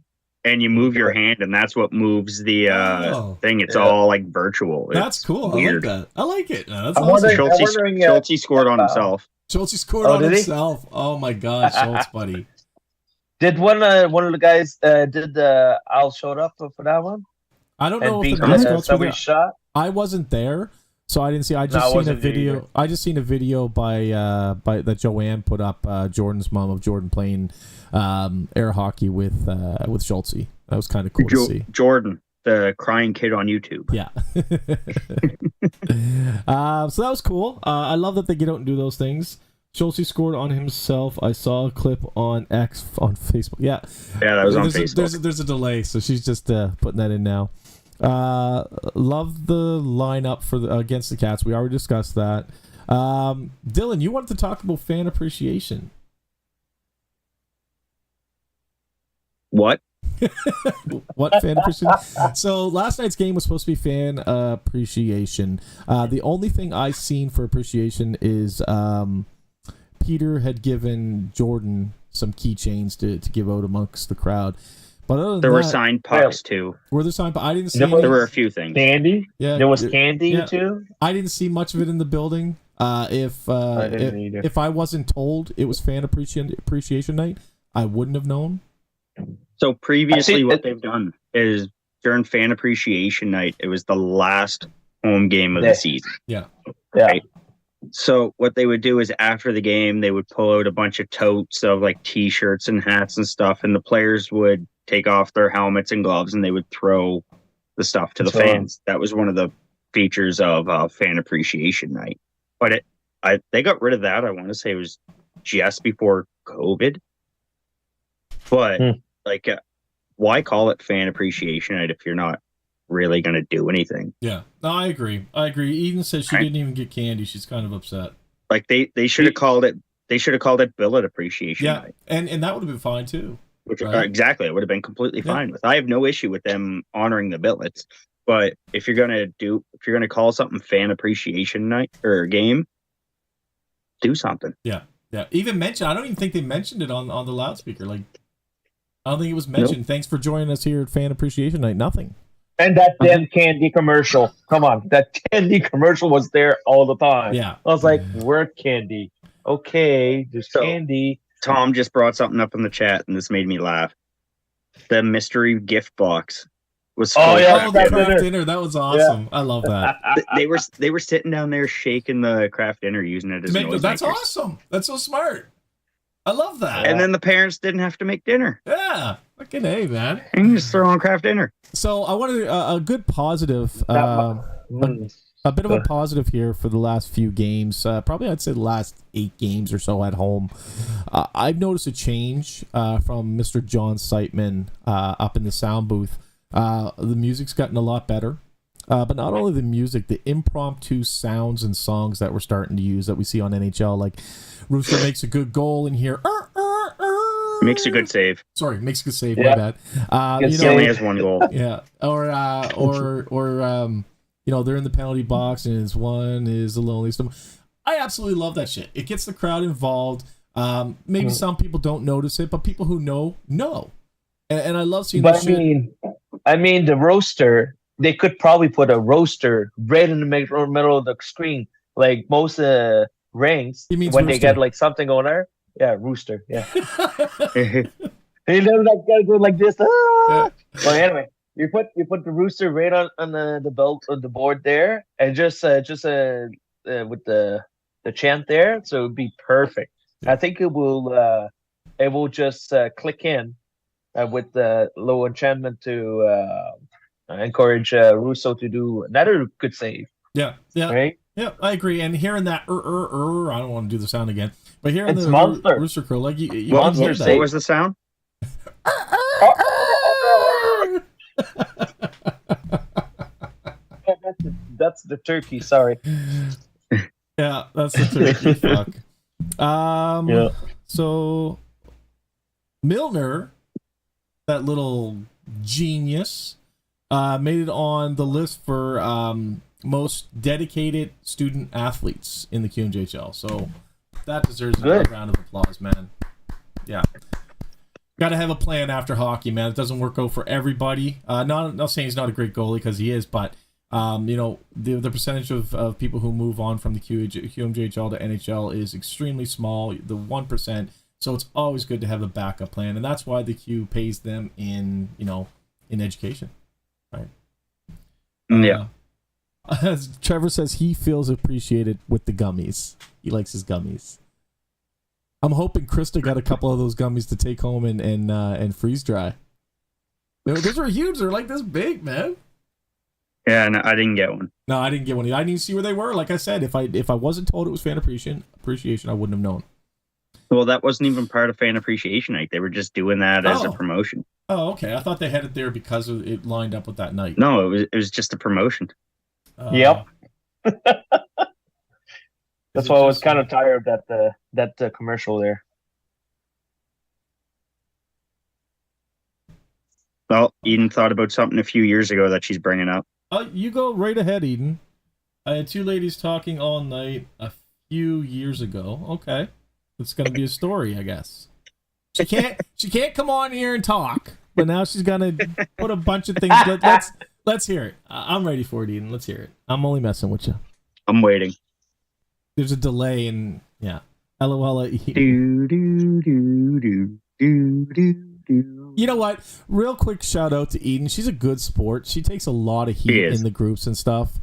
and you move your hand, and that's what moves the thing. It's all like virtual. That's cool. Weird. I like that. I like it. That's awesome. Schultz scored on himself. Schultz scored on himself. Oh my gosh, Schultz, buddy. Did one of the guys Al showed up for that one? I don't know if the mascots were there. Shot? I wasn't there, So I didn't see. I just seen a video. Either. I just seen a video by that Joanne put up. Jordan's mom of Jordan playing air hockey with Schultze. That was kind of cool to see. Jordan, the crying kid on YouTube. Yeah. So that was cool. I love that they get out and do those things. Schultze scored on himself. I saw a clip on X on Facebook. Yeah, that was on Facebook. There's a delay, so she's just putting that in now. Love the lineup for against the Cats. We already discussed that. Dylan, you wanted to talk about fan appreciation. What? What fan appreciation? So last night's game was supposed to be fan appreciation. The only thing I've seen for appreciation is Peter had given Jordan some keychains to give out amongst the crowd. But other than there were signed pucks too. Were there signed? I didn't see. There were a few things. Candy. Yeah, there was candy too. I didn't see much of it in the building. If I wasn't told it was fan appreciation night, I wouldn't have known. So previously, what they've done is during fan appreciation night, it was the last home game of the season. Yeah. Right? So what they would do is after the game, they would pull out a bunch of totes of like T-shirts and hats and stuff, and the players would take off their helmets and gloves, and they would throw the stuff to the fans. That was one of the features of fan appreciation night. But they got rid of that. I want to say it was just before COVID. But why call it fan appreciation night if you're not really going to do anything? Yeah, no, I agree. Eden says she didn't even get candy. She's kind of upset. Like they should have called it. They should have called it billet appreciation night. and that would have been fine too. Exactly, it would have been completely fine with. I have no issue with them honoring the billets, but if you're gonna call something fan appreciation night or game, do something. Yeah. Even mention. I don't even think they mentioned it on the loudspeaker. Like, I don't think it was mentioned. Nope. Thanks for joining us here at Fan Appreciation Night. Nothing. And that damn candy commercial. Come on, that candy commercial was there all the time. Yeah, I was like, "We're candy, okay? There's candy." Tom just brought something up in the chat, and this made me laugh. The mystery gift box was. The craft dinner. That was awesome. Yeah. I love that. They were sitting down there shaking the craft dinner, using it as noise That's awesome. That's so smart. I love that. And then the parents didn't have to make dinner. Yeah, fucking A, man. And you just throw on craft dinner. So I wanted a good positive. A bit of a positive here for the last few games. Probably I'd say the last 8 games or so at home. I've noticed a change from Mr. John Siteman up in the sound booth. The music's gotten a lot better. But not only the music, the impromptu sounds and songs that we're starting to use that we see on NHL. Like Rooster makes a good goal in here. Makes a good save. Sorry, makes a good save. My bad. He only has 1 goal. Yeah. Or they're in the penalty box and his one is the loneliest. I absolutely love that shit. It gets the crowd involved. Maybe some people don't notice it, but people who know. And I love seeing that shit. I mean, the roaster, they could probably put a roaster right in the middle of the screen. Like most rings, when rooster. They get like something on there. Yeah, rooster. Yeah. He does like gotta go like this. Well, anyway. You put the rooster right on the belt on the board there, and just with the chant there, so it would be perfect. I think it will just click in with the low enchantment to encourage Russo to do another good save. Yeah, right. Yeah, I agree. And hearing that, I don't want to do the sound again, but hearing it's the monster. Rooster crow, like you what was the sound? That's the turkey. Sorry. Yeah, that's the turkey. Fuck. So Milner, that little genius, made it on the list for most dedicated student athletes in the QMJHL. So that deserves a good round of applause, man. Yeah. Got to have a plan after hockey, man. It doesn't work out for everybody. Not saying he's not a great goalie, because he is, but the percentage of people who move on from the QMJHL to NHL is extremely small, the 1%. So it's always good to have a backup plan, and that's why the Q pays them in education, right? Yeah. Trevor says he feels appreciated with the gummies. He likes his gummies. I'm hoping Krista got a couple of those gummies to take home and freeze dry. Those are huge. They're like this big, man. Yeah, no, I didn't get one. No, I didn't get one. I didn't even see where they were. Like I said, if I wasn't told it was fan appreciation, I wouldn't have known. Well, that wasn't even part of Fan Appreciation Night. They were just doing that as a promotion. Oh, okay. I thought they had it there because it lined up with that night. No, it was just a promotion. Yep. That's why I was kind of tired of that commercial there. Well, Eden thought about something a few years ago that she's bringing up. You go right ahead, Eden. I had two ladies talking all night a few years ago. Okay. It's going to be a story, I guess. She can't come on here and talk, but now she's going to put a bunch of things. Let's hear it. I'm ready for it, Eden. Let's hear it. I'm only messing with you. I'm waiting. There's a delay and yeah. LOL. Do, do, do, do, do, do. You know what? Real quick shout out to Eden. She's a good sport. She takes a lot of heat in the groups and stuff.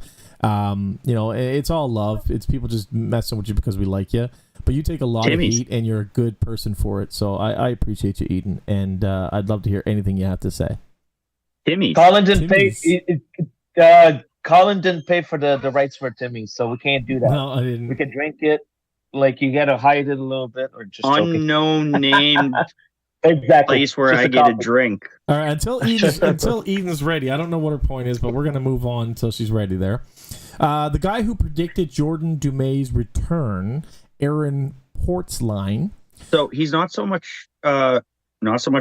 It's all love. It's people just messing with you because we like you. But you take a lot of heat and you're a good person for it. So I appreciate you, Eden. And I'd love to hear anything you have to say. Timmy. Colin didn't pay. Colin didn't pay for the rights for Timmy, so we can't do that. No, I didn't. We can drink it. Like you gotta hide it a little bit, or just unknown name. Exactly. Place where I get a drink. All right, until Eden's ready. I don't know what her point is, but we're gonna move on until she's ready. There, the guy who predicted Jordan Dumais' return, Aaron Portzline. So he's not so much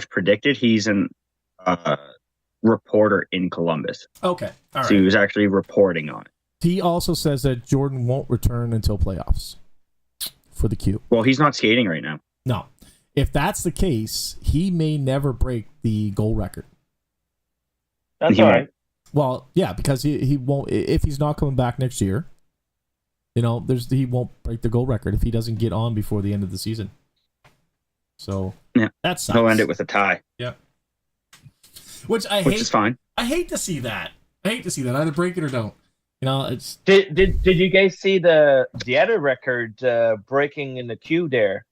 predicted. He's an reporter in Columbus. Okay, all right. So he was actually reporting on it. He also says that Jordan won't return until playoffs for the Q. Well, he's not skating right now. No. If that's the case, he may never break the goal record. That's all right. Well, yeah, because he won't. If he's not coming back next year, he won't break the goal record if he doesn't get on before the end of the season. So yeah, that sucks. He'll end it with a tie. Yeah, which is fine. I hate to see that. Either break it or don't. It's. Did you guys see the other record breaking in the queue there?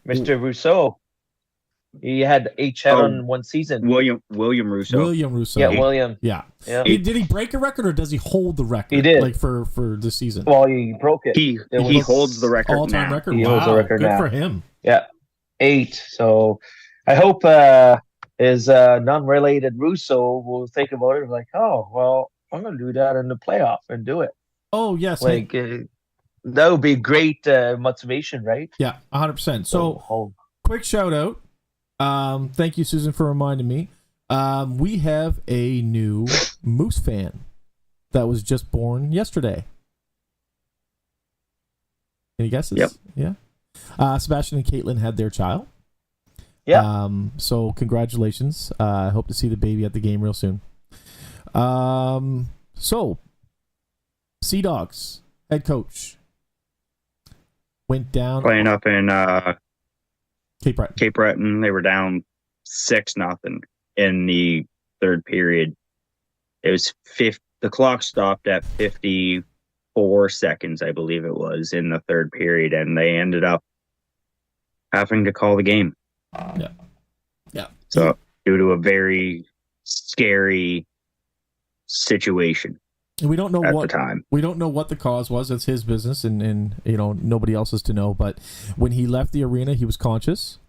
Mr. Rousseau. He had 8 shot on one season. William Rousseau. William Rousseau. Yeah, William. Yeah. Did he break a record or does he hold the record? He did. Like for this season. Well, he broke it. He holds the record all-time record. He holds the record Good now. for him. Yeah. 8. So I hope his non-related Russo will think about it like, oh, well, I'm going to do that in the playoff and do it. Oh, yes. Like, that would be great motivation, right? Yeah, 100%. So, quick shout out. Thank you, Susan, for reminding me. We have a new Moose fan that was just born yesterday. Any guesses? Yep. Yeah. Sebastian and Caitlin had their child. Yeah. So congratulations. I hope to see the baby at the game real soon. So Sea Dogs head coach went down playing up in Cape Breton. They were down 6-0 in the third period. It was the clock stopped at 54 seconds, I believe it was, in the third period, and they ended up having to call the game. Yeah. So due to a very scary situation. And we don't know at the time. We don't know what the cause was. It's his business, and nobody else is to know. But when he left the arena, he was conscious,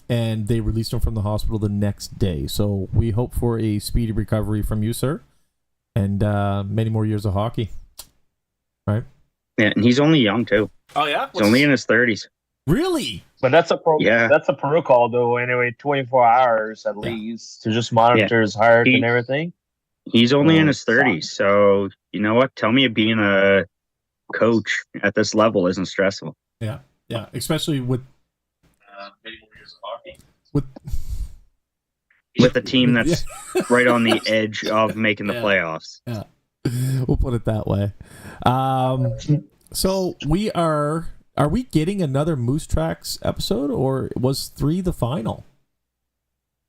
and they released him from the hospital the next day. So we hope for a speedy recovery from you, sir, and many more years of hockey. Right? Yeah, and he's only young too. Oh yeah, he's only in his 30s. Really? But that's a protocol though. Anyway, 24 hours at least to just monitor his heart and everything. He's only in his 30s, so you know what? Tell me being a coach at this level isn't stressful. Yeah, especially with many more years of hockey. With a team that's right on the edge of making the playoffs. Yeah, we'll put it that way. So we are we getting another Moose Tracks episode, or was 3 the final?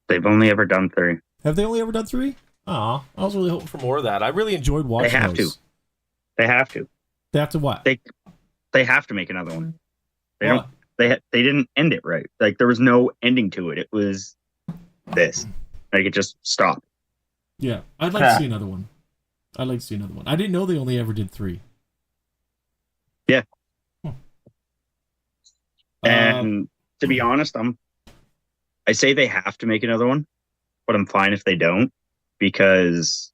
They've only ever done 3. Have they only ever done 3? Aw, I was really hoping for more of that. I really enjoyed watching those. They have to. They have to. They have to what? They have to make another one. They don't. They didn't end it right. Like there was no ending to it. It was this. Like it just stopped. Yeah, I'd like to see another one. I didn't know they only ever did 3. Yeah. And to be honest, I say they have to make another one, but I'm fine if they don't, because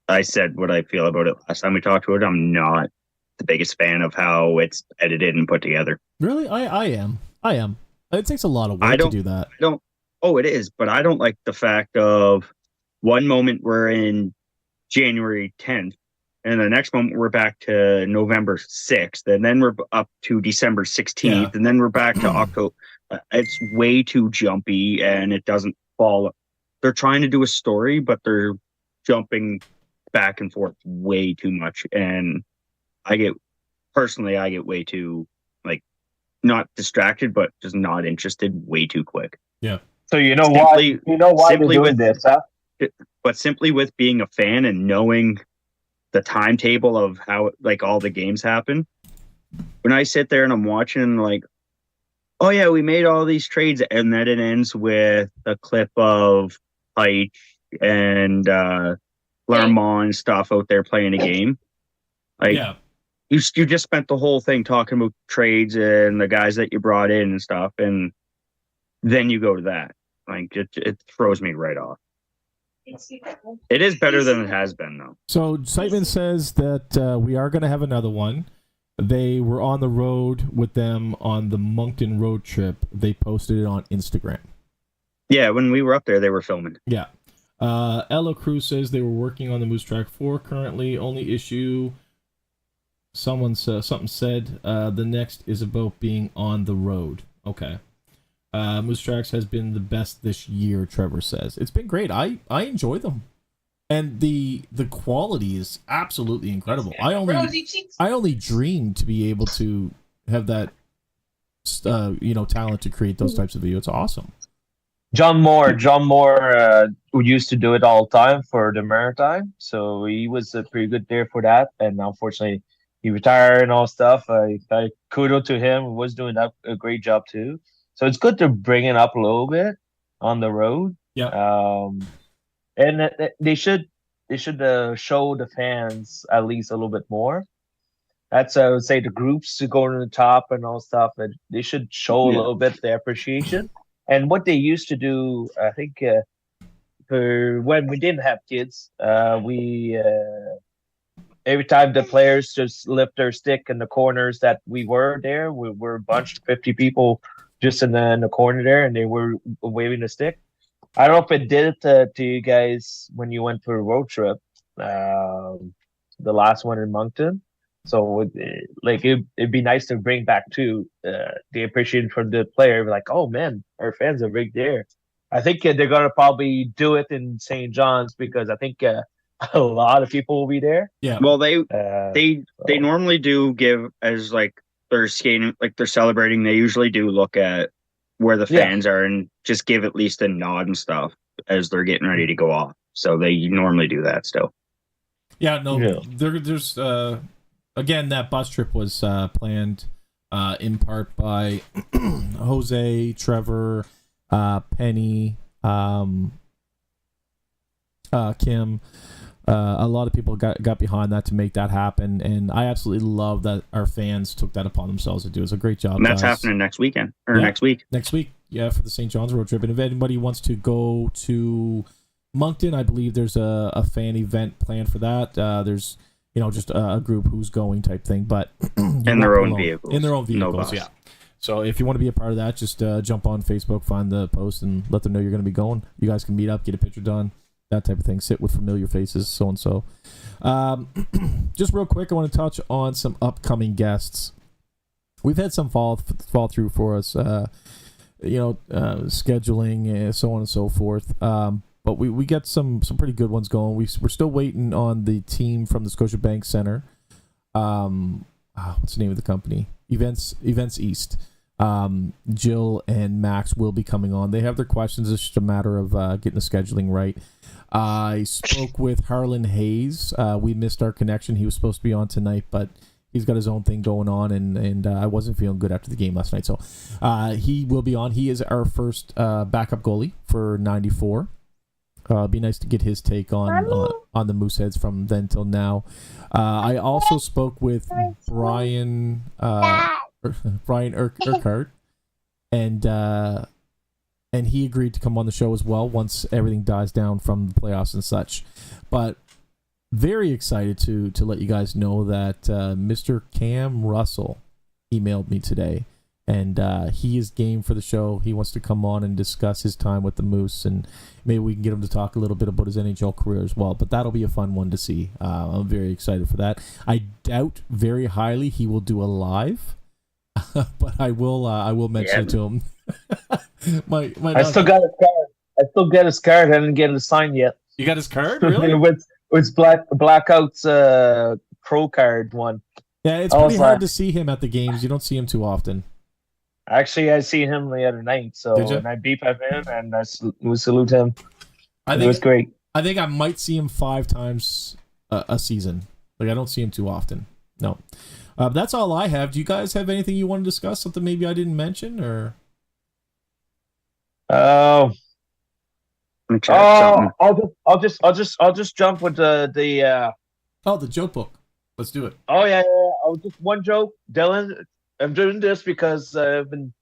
I said what I feel about it last time we talked about it. I'm not the biggest fan of how it's edited and put together. Really? I am. It takes a lot of work to do that. It is, but I don't like the fact of one moment we're in January 10th, and the next moment we're back to November 6th, and then we're up to December 16th, and then we're back to October. It's way too jumpy, and it doesn't follow. They're trying to do a story, but they're jumping back and forth way too much, and I get way too, like, not distracted, but just not interested way too quick. Yeah. So you know why they're doing this, huh? But simply with being a fan and knowing the timetable of how like all the games happen, when I sit there and I'm watching and like, oh yeah, we made all these trades, and then it ends with a clip of Height and Lermont and stuff out there playing a game. Like, you just spent the whole thing talking about trades and the guys that you brought in and stuff, and then you go to that. Like, it throws me right off. It is better than it has been, though. So Siteman says that we are going to have another one. They were on the road with them on the Moncton road trip. They posted it on Instagram. Yeah, when we were up there, they were filming. Yeah. Ella Cruz says they were working on the Moose Track 4 currently. Only issue, something said, the next is about being on the road. Okay. Moose Tracks has been the best this year, Trevor says. It's been great. I enjoy them. And the quality is absolutely incredible. I only dream to be able to have that talent to create those types of videos. It's awesome. John Moore used to do it all the time for the Maritime, so he was pretty good there for that. And unfortunately, he retired and all stuff. I kudos to him. He was doing a great job too. So it's good to bring it up a little bit on the road. Yeah. And they should show the fans at least a little bit more. That's I would say the groups to go to the top and all stuff, and they should show a little bit their appreciation. And what they used to do, I think, for when we didn't have kids, we every time the players just lift their stick in the corners that we were there, we were a bunch of 50 people just in the corner there, and they were waving the stick. I don't know if it did it to you guys when you went for a road trip, the last one in Moncton. So it'd be nice to bring back too the appreciation from the player. Like, oh man, our fans are big there. I think they're gonna probably do it in St. John's because I think a lot of people will be there. Yeah. Well, they normally do give as like they're skating, like they're celebrating. They usually do look at where the fans are and just give at least a nod and stuff as they're getting ready to go off. So they normally do that still. Yeah. No. There's again, that bus trip was planned in part by Jose, Trevor, Penny, Kim. A lot of people got behind that to make that happen, and I absolutely love that our fans took that upon themselves to do. It's a great job. And that's happening next weekend or next week. Next week, yeah, for the St. John's road trip. And if anybody wants to go to Moncton, I believe there's a fan event planned for that. There's just a group who's going type thing, but in their own vehicles. In their own vehicles, no yeah. So if you want to be a part of that, just jump on Facebook, find the post, and let them know you're going to be going. You guys can meet up, get a picture done. That type of thing. Sit with familiar faces, so and so. Just real quick, I want to touch on some upcoming guests. We've had some fall through for us, scheduling, so on and so forth. But we get some pretty good ones going. We're still waiting on the team from the Scotiabank Center. What's the name of the company? Events East. Jill and Max will be coming on. They have their questions. It's just a matter of getting the scheduling right. I spoke with Harlan Hayes. We missed our connection. He was supposed to be on tonight, but he's got his own thing going on, and I wasn't feeling good after the game last night. So he will be on. He is our first backup goalie for 94. It'd be nice to get his take on the Mooseheads from then till now. I also spoke with Brian Urquhart, and he agreed to come on the show as well once everything dies down from the playoffs and such. But very excited to let you guys know that Mr. Cam Russell emailed me today, and he is game for the show. He wants to come on and discuss his time with the Moose, and maybe we can get him to talk a little bit about his NHL career as well. But that'll be a fun one to see. I'm very excited for that. I doubt very highly he will do a live, but I will mention it to him. I still got his card. I still get his card. I didn't get it signed yet. You got his card, really? With Blackout's pro card one. Yeah, it's pretty hard to see him at the games. You don't see him too often. Actually, I see him the other night, and I beep at him and we salute him. It was great. I think I might see him 5 times a season. Like, I don't see him too often. No. That's all I have. Do you guys have anything you want to discuss? Something maybe I didn't mention, or? I'll just jump with the joke book. Let's do it. Oh yeah. Just one joke, Dylan. I'm doing this because I'm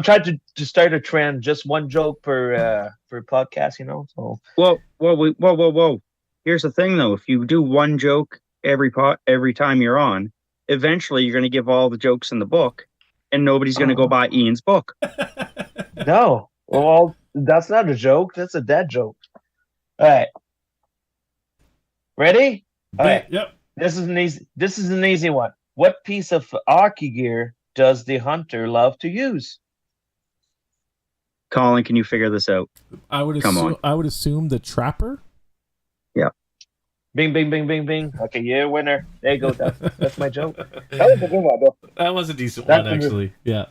trying to start a trend. Just one joke per podcast, So. Whoa! Here's the thing, though. If you do one joke every time you're on, eventually you're going to give all the jokes in the book, and nobody's going to go buy Ian's book. No. Well, that's not a joke. That's a dad joke. All right. Ready? All right. Yep. This is an easy one. What piece of hockey gear does the hunter love to use? Colin, can you figure this out? I would assume the trapper. Yeah. Bing, bing, bing, bing, bing. Okay, you're a winner. There you go. That's my joke. That was a good one, though. That was a decent one, actually. Yeah.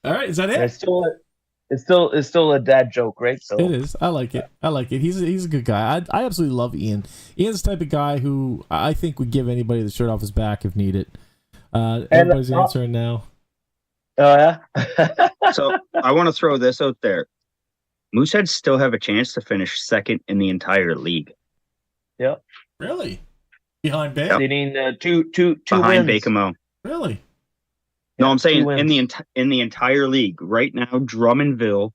All right, is that it? It's still a dad joke, right? So it is. I like it. He's a good guy. I absolutely love Ian. Ian's the type of guy who I think would give anybody the shirt off his back if needed. Everybody's answering now. Oh yeah. So I want to throw this out there. Mooseheads still have a chance to finish second in the entire league. Yep. Really? Behind Bay? Yep. They need two behind wins. Bakemo. Really? No, I'm saying in the entire league right now, Drummondville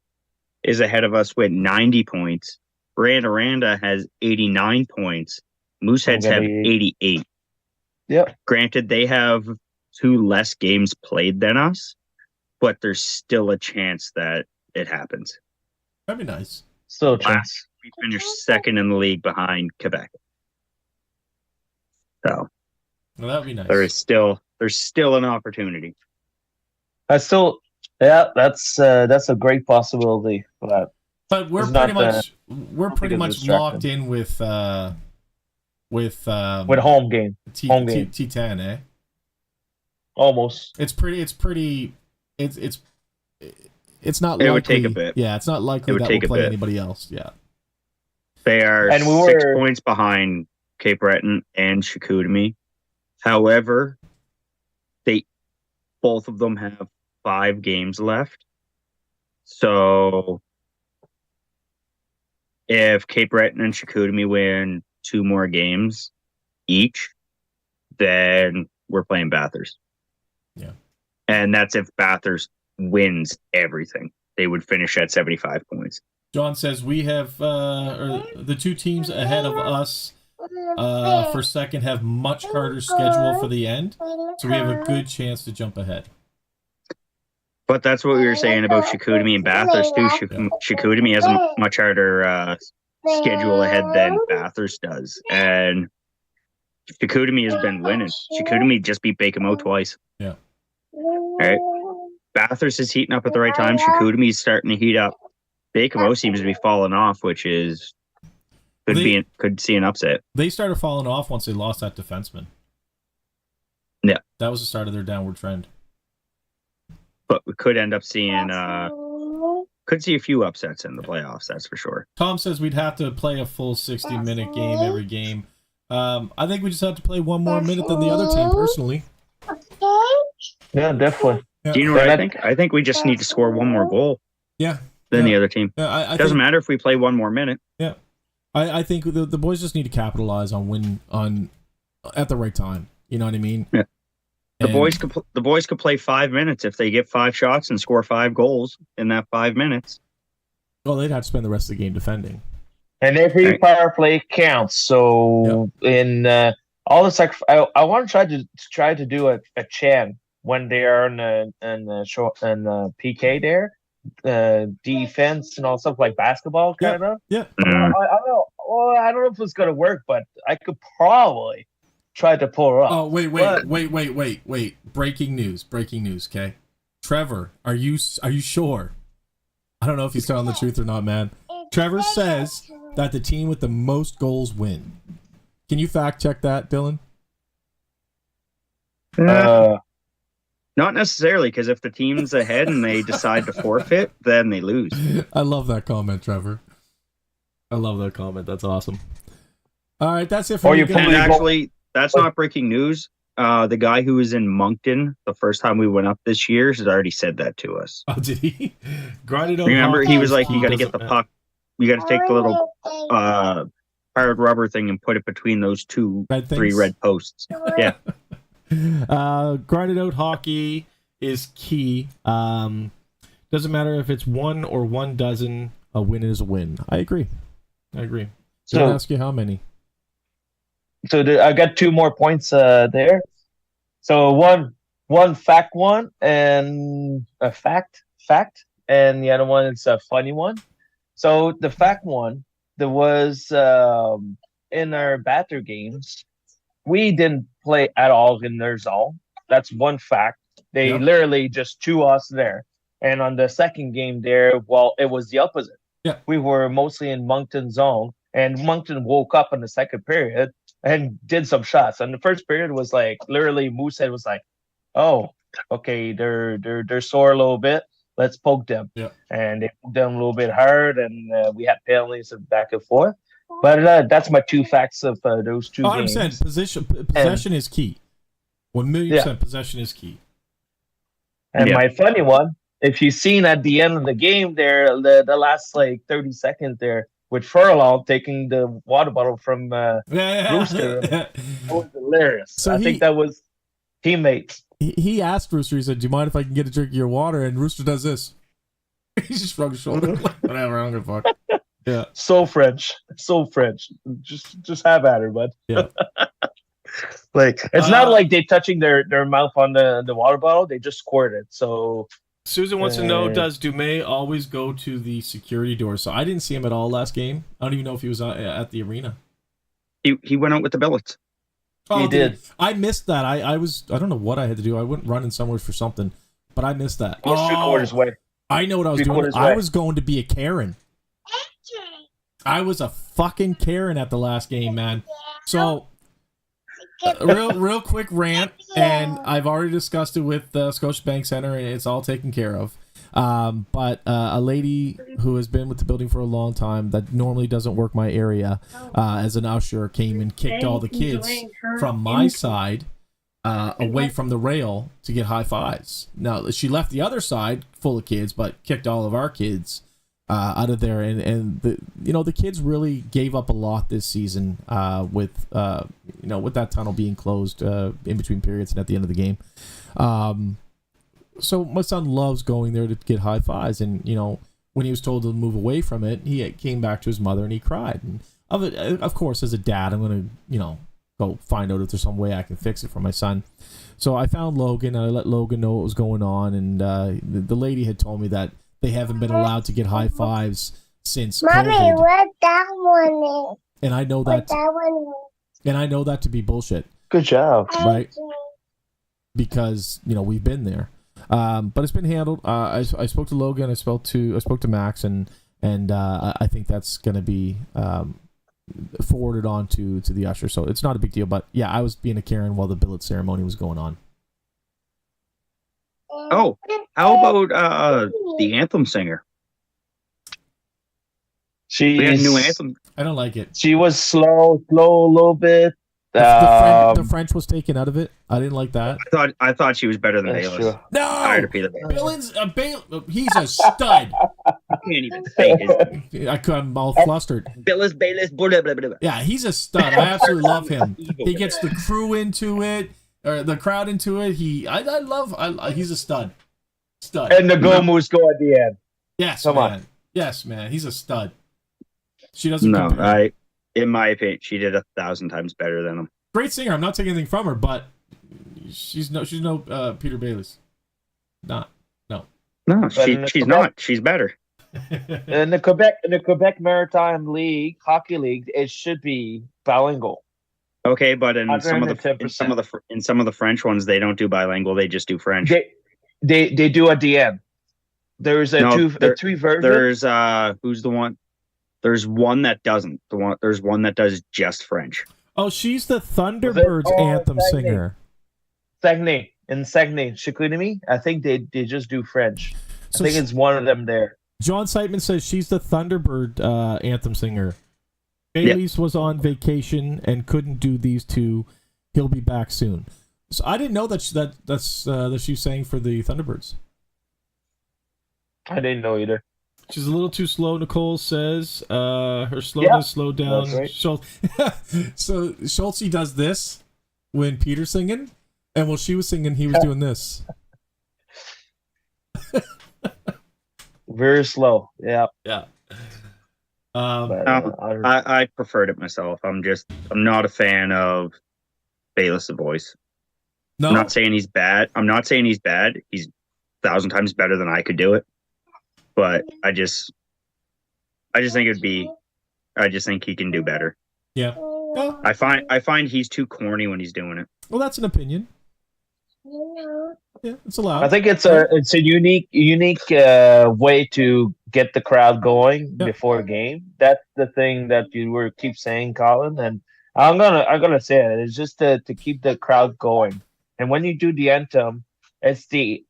is ahead of us with 90 points. Randa has 89 points. Mooseheads have 88. Yep. Granted, they have 2 less games played than us, but there's still a chance that it happens. That'd be nice. Still a chance. We finished second in the league behind Quebec. So, well, that'd be nice. There's still an opportunity. That's a great possibility for that. But we're pretty much locked in with home game. T10, eh? Almost. It's not likely. It would take a bit. Yeah, it's not likely that we'll play anybody else. Yeah. They are 6 points behind Cape Breton and Chicoutimi. However, both of them have 5 games left. So if Cape Breton and Chicoutimi win 2 more games each, then we're playing Bathurst. Yeah. And that's if Bathurst wins everything. They would finish at 75 points. John says we have the 2 teams ahead of us for second have much harder schedule for the end, so we have a good chance to jump ahead. But that's what we were saying about Chicoutimi and Bathurst too. Chicoutimi has a much harder schedule ahead than Bathurst does, and Chicoutimi has been winning. Chicoutimi just beat Bakemo twice. Yeah. All right. Bathurst is heating up at the right time. Chicoutimi is starting to heat up. Bakemo seems to be falling off, which is could see an upset. They started falling off once they lost that defenseman. Yeah. That was the start of their downward trend. but we could end up seeing could see a few upsets in the playoffs. That's for sure. Tom says we'd have to play a full 60-minute game every game. I think we just have to play one more minute than the other team, personally. Yeah, definitely. Yeah. Do you know what I think? I think we just need to score one more goal. Yeah. Than the other team. I Doesn't think, matter if we play one more minute. Yeah. I think the boys just need to capitalize on at the right time. You know what I mean? Yeah. The boys could play 5 minutes if they get 5 shots and score 5 goals in that 5 minutes. Well, they'd have to spend the rest of the game defending. And every power play counts. So in all the I want to try to do a chant when they are in PK there, defense and all stuff like basketball kind of. Yeah. I don't know. Well, I don't know if it's gonna work, but I could probably try to pull her up. Oh wait! Breaking news! Okay, Trevor, are you sure? I don't know if he's telling the truth or not, man. Trevor says that the team with the most goals win. Can you fact check that, Dylan? Not necessarily, because if the team's ahead and they decide to forfeit, then they lose. I love that comment, Trevor. I love that comment. That's awesome. All right, that's it for me. And actually, that's not breaking news. The guy who was in Moncton the first time we went up this year has already said that to us. Oh, did he? Remember, he was like, you got to get the puck. You got to take the little hard rubber thing and put it between those 3 red posts. Yeah. Grinded out hockey is key. Doesn't matter if it's 1 or 1 dozen. A win is a win. I agree. So I'll ask you how many. So I got 2 more points there. So one fact one and a fact, and the other one is a funny one. So the fact one, there was in our batter games, we didn't play at all in their zone. That's one fact. They literally just chew us there. And on the second game there, well, it was the opposite. Yeah. We were mostly in Moncton zone, and Moncton woke up in the second period and did some shots. And the first period was like, literally, Moosehead was like, oh, okay, they're sore a little bit. Let's poke them. Yeah. And they poked them a little bit hard, and we had penalties and back and forth. But that's my 2 facts of those 2 games. I'm saying possession is key. 1,000,000% possession is key. And my funny one, if you've seen at the end of the game there, the last like 30 seconds there, with Furlong taking the water bottle from Rooster, that was hilarious. So I think that was teammates. He asked Rooster, he said, do you mind if I can get a drink of your water? And Rooster does this. He just shrugged his shoulder. Whatever, I don't give a fuck. Yeah. So French. Just have at her, bud. Yeah. Like, it's not like they touching their mouth on the water bottle. They just squirt it. So Susan wants to know, does Dumais always go to the security door? So I didn't see him at all last game. I don't even know if he was at the arena. He went out with the billets. Oh, he did. I missed that. I don't know what I had to do. I went running somewhere for something, but I missed that. He was 3/4 way. I know what I was doing. I was going to be a Karen. I was a fucking Karen at the last game, man. So, real quick rant, and I've already discussed it with Scotiabank Center, and it's all taken care of. But a lady who has been with the building for a long time that normally doesn't work my area as an usher came and kicked all the kids from my side away from the rail to get high fives. Now, she left the other side full of kids, but kicked all of our kids out of there. And the kids really gave up a lot this season with that tunnel being closed in between periods and at the end of the game. So my son loves going there to get high fives, and when he was told to move away from it, he came back to his mother and he cried. And of course, as a dad, I'm gonna go find out if there's some way I can fix it for my son. So I found Logan, and I let Logan know what was going on, and the lady had told me that they haven't been allowed to get high fives since Mommy, COVID. what that one is? And I know that. And I know that to be bullshit. Good job, right? Because we've been there. But it's been handled. I spoke to Logan. I spoke to Max, and I think that's going to be forwarded on to the usher. So it's not a big deal. But yeah, I was being a Karen while the billet ceremony was going on. Oh, how about the anthem singer? We got a new anthem. I don't like it. She was slow a little bit. The French was taken out of it. I didn't like that. I thought she was better than That's Bayless. true. No, he's a stud. I can't even say his I'm all flustered. Bayless, blah, blah, blah. Yeah, he's a stud. I absolutely love him. He gets the crew into it, or the crowd into it. He's a stud. Stud. And the Gomus go at the end. Yes, Come man. on. Yes, man. He's a stud. She doesn't. No, compare. in my opinion, she did 1,000 times better than him. Great singer. I'm not taking anything from her, but she's no Peter Bayless. No, she's not. She's better. In the Quebec Maritime League, hockey league, it should be bilingual. Okay, but in some of the French ones, they don't do bilingual. They just do French. They do at the end. There's three versions. There's who's the one? There's one that doesn't. There's one that does just French. Oh, she's the Thunderbirds anthem singer. Saguenay, Chicoutimi. I think they just do French. I think it's one of them there. John Seitman says she's the Thunderbird anthem singer. Bailey's was on vacation and couldn't do these two. He'll be back soon. So I didn't know that she's sang for the Thunderbirds. I didn't know either. She's a little too slow, Nicole says. Her slowness slowed down. Right. So Schultze does this when Peter's singing, and while she was singing, he was doing this. Very slow. Yeah. Yeah. I preferred it myself. I'm not a fan of Bayless' voice. No. I'm not saying he's bad. He's 1,000 times better than I could do it. But I just think he can do better. Yeah. I find he's too corny when he's doing it. Well, that's an opinion. Yeah, it's allowed. I think it's a unique way to get the crowd going before a game. That's the thing that you keep saying, Colin, and I'm gonna say it. It's just to keep the crowd going. And when you do the anthem, it's the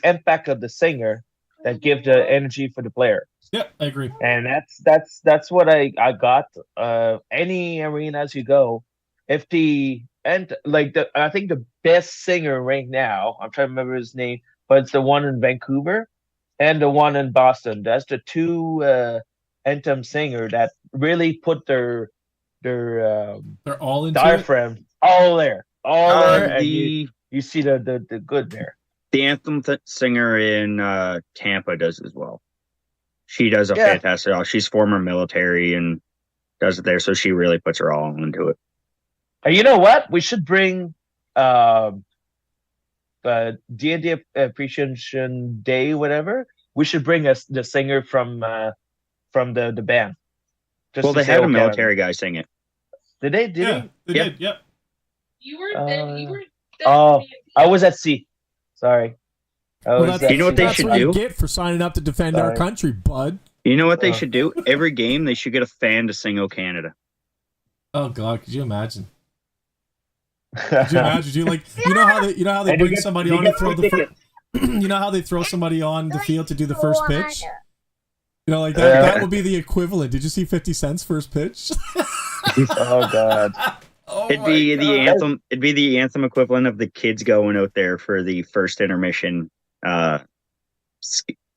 impact of the singer that gives the energy for the player. Yeah, I agree. And that's what I got. Any arenas you go, I think the best singer right now, I'm trying to remember his name, but it's the one in Vancouver and the one in Boston. That's the two anthem singer that really put their all into diaphragm it? all there, and you see the good there. The anthem singer in Tampa does as well. She does a fantastic job. She's former military and does it there, so she really puts her all into it. You know what? We should bring D&D Appreciation Day, whatever. We should bring the singer from the band. Well, they had a military guy sing it. Did they? They did. Yep. You were there. I was at sea. Sorry. You know what they should do? Get for signing up to defend our country, bud. You know what they should do? Every game, they should get a fan to sing "O Canada." Oh God, could you imagine? Could you imagine? You know how they bring somebody on to throw you know how they throw somebody on the field to do the first pitch? You know, like that. That would be the equivalent. Did you see 50 Cent's first pitch? Oh God. It'd be the anthem equivalent of the kids going out there for the first intermission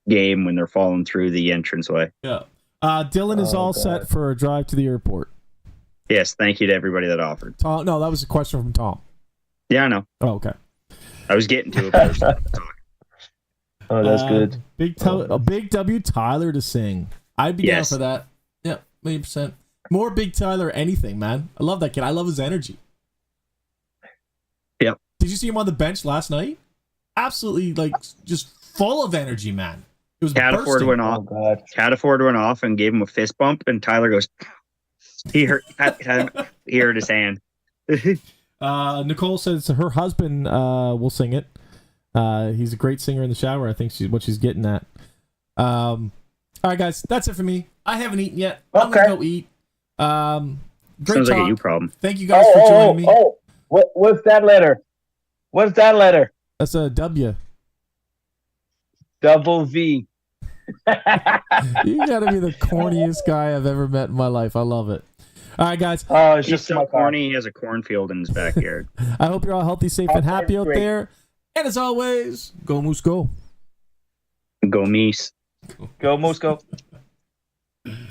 game when they're falling through the entranceway. Yeah. Dylan is all set for a drive to the airport. Yes, thank you to everybody that offered. Tom, no, that was a question from Tom. Yeah, I know. Oh, okay. I was getting to it. But oh, that's good. A Big W Tyler to sing. I'd be down for that. Yeah, 1,000,000%. More Big Tyler anything, man. I love that kid. I love his energy. Yep. Did you see him on the bench last night? Absolutely, just full of energy, man. It was Cataford went off. Oh, God. Cataford went off and gave him a fist bump, and Tyler goes. He hurt his hand. Nicole says her husband will sing it. He's a great singer in the shower. I think what she's getting at. All right, guys, that's it for me. I haven't eaten yet. I'm gonna go eat. Great Sounds talk. like a you problem. Thank you guys for joining me. What's that letter? What's that letter? That's a W. Double V. You gotta be the corniest guy I've ever met in my life. I love it. All right, guys. Oh, it's He's just so corny. He has a cornfield in his backyard. I hope you're all healthy, safe, and happy out there. And as always, go Moose, go. Go Meese. Go Moose, go.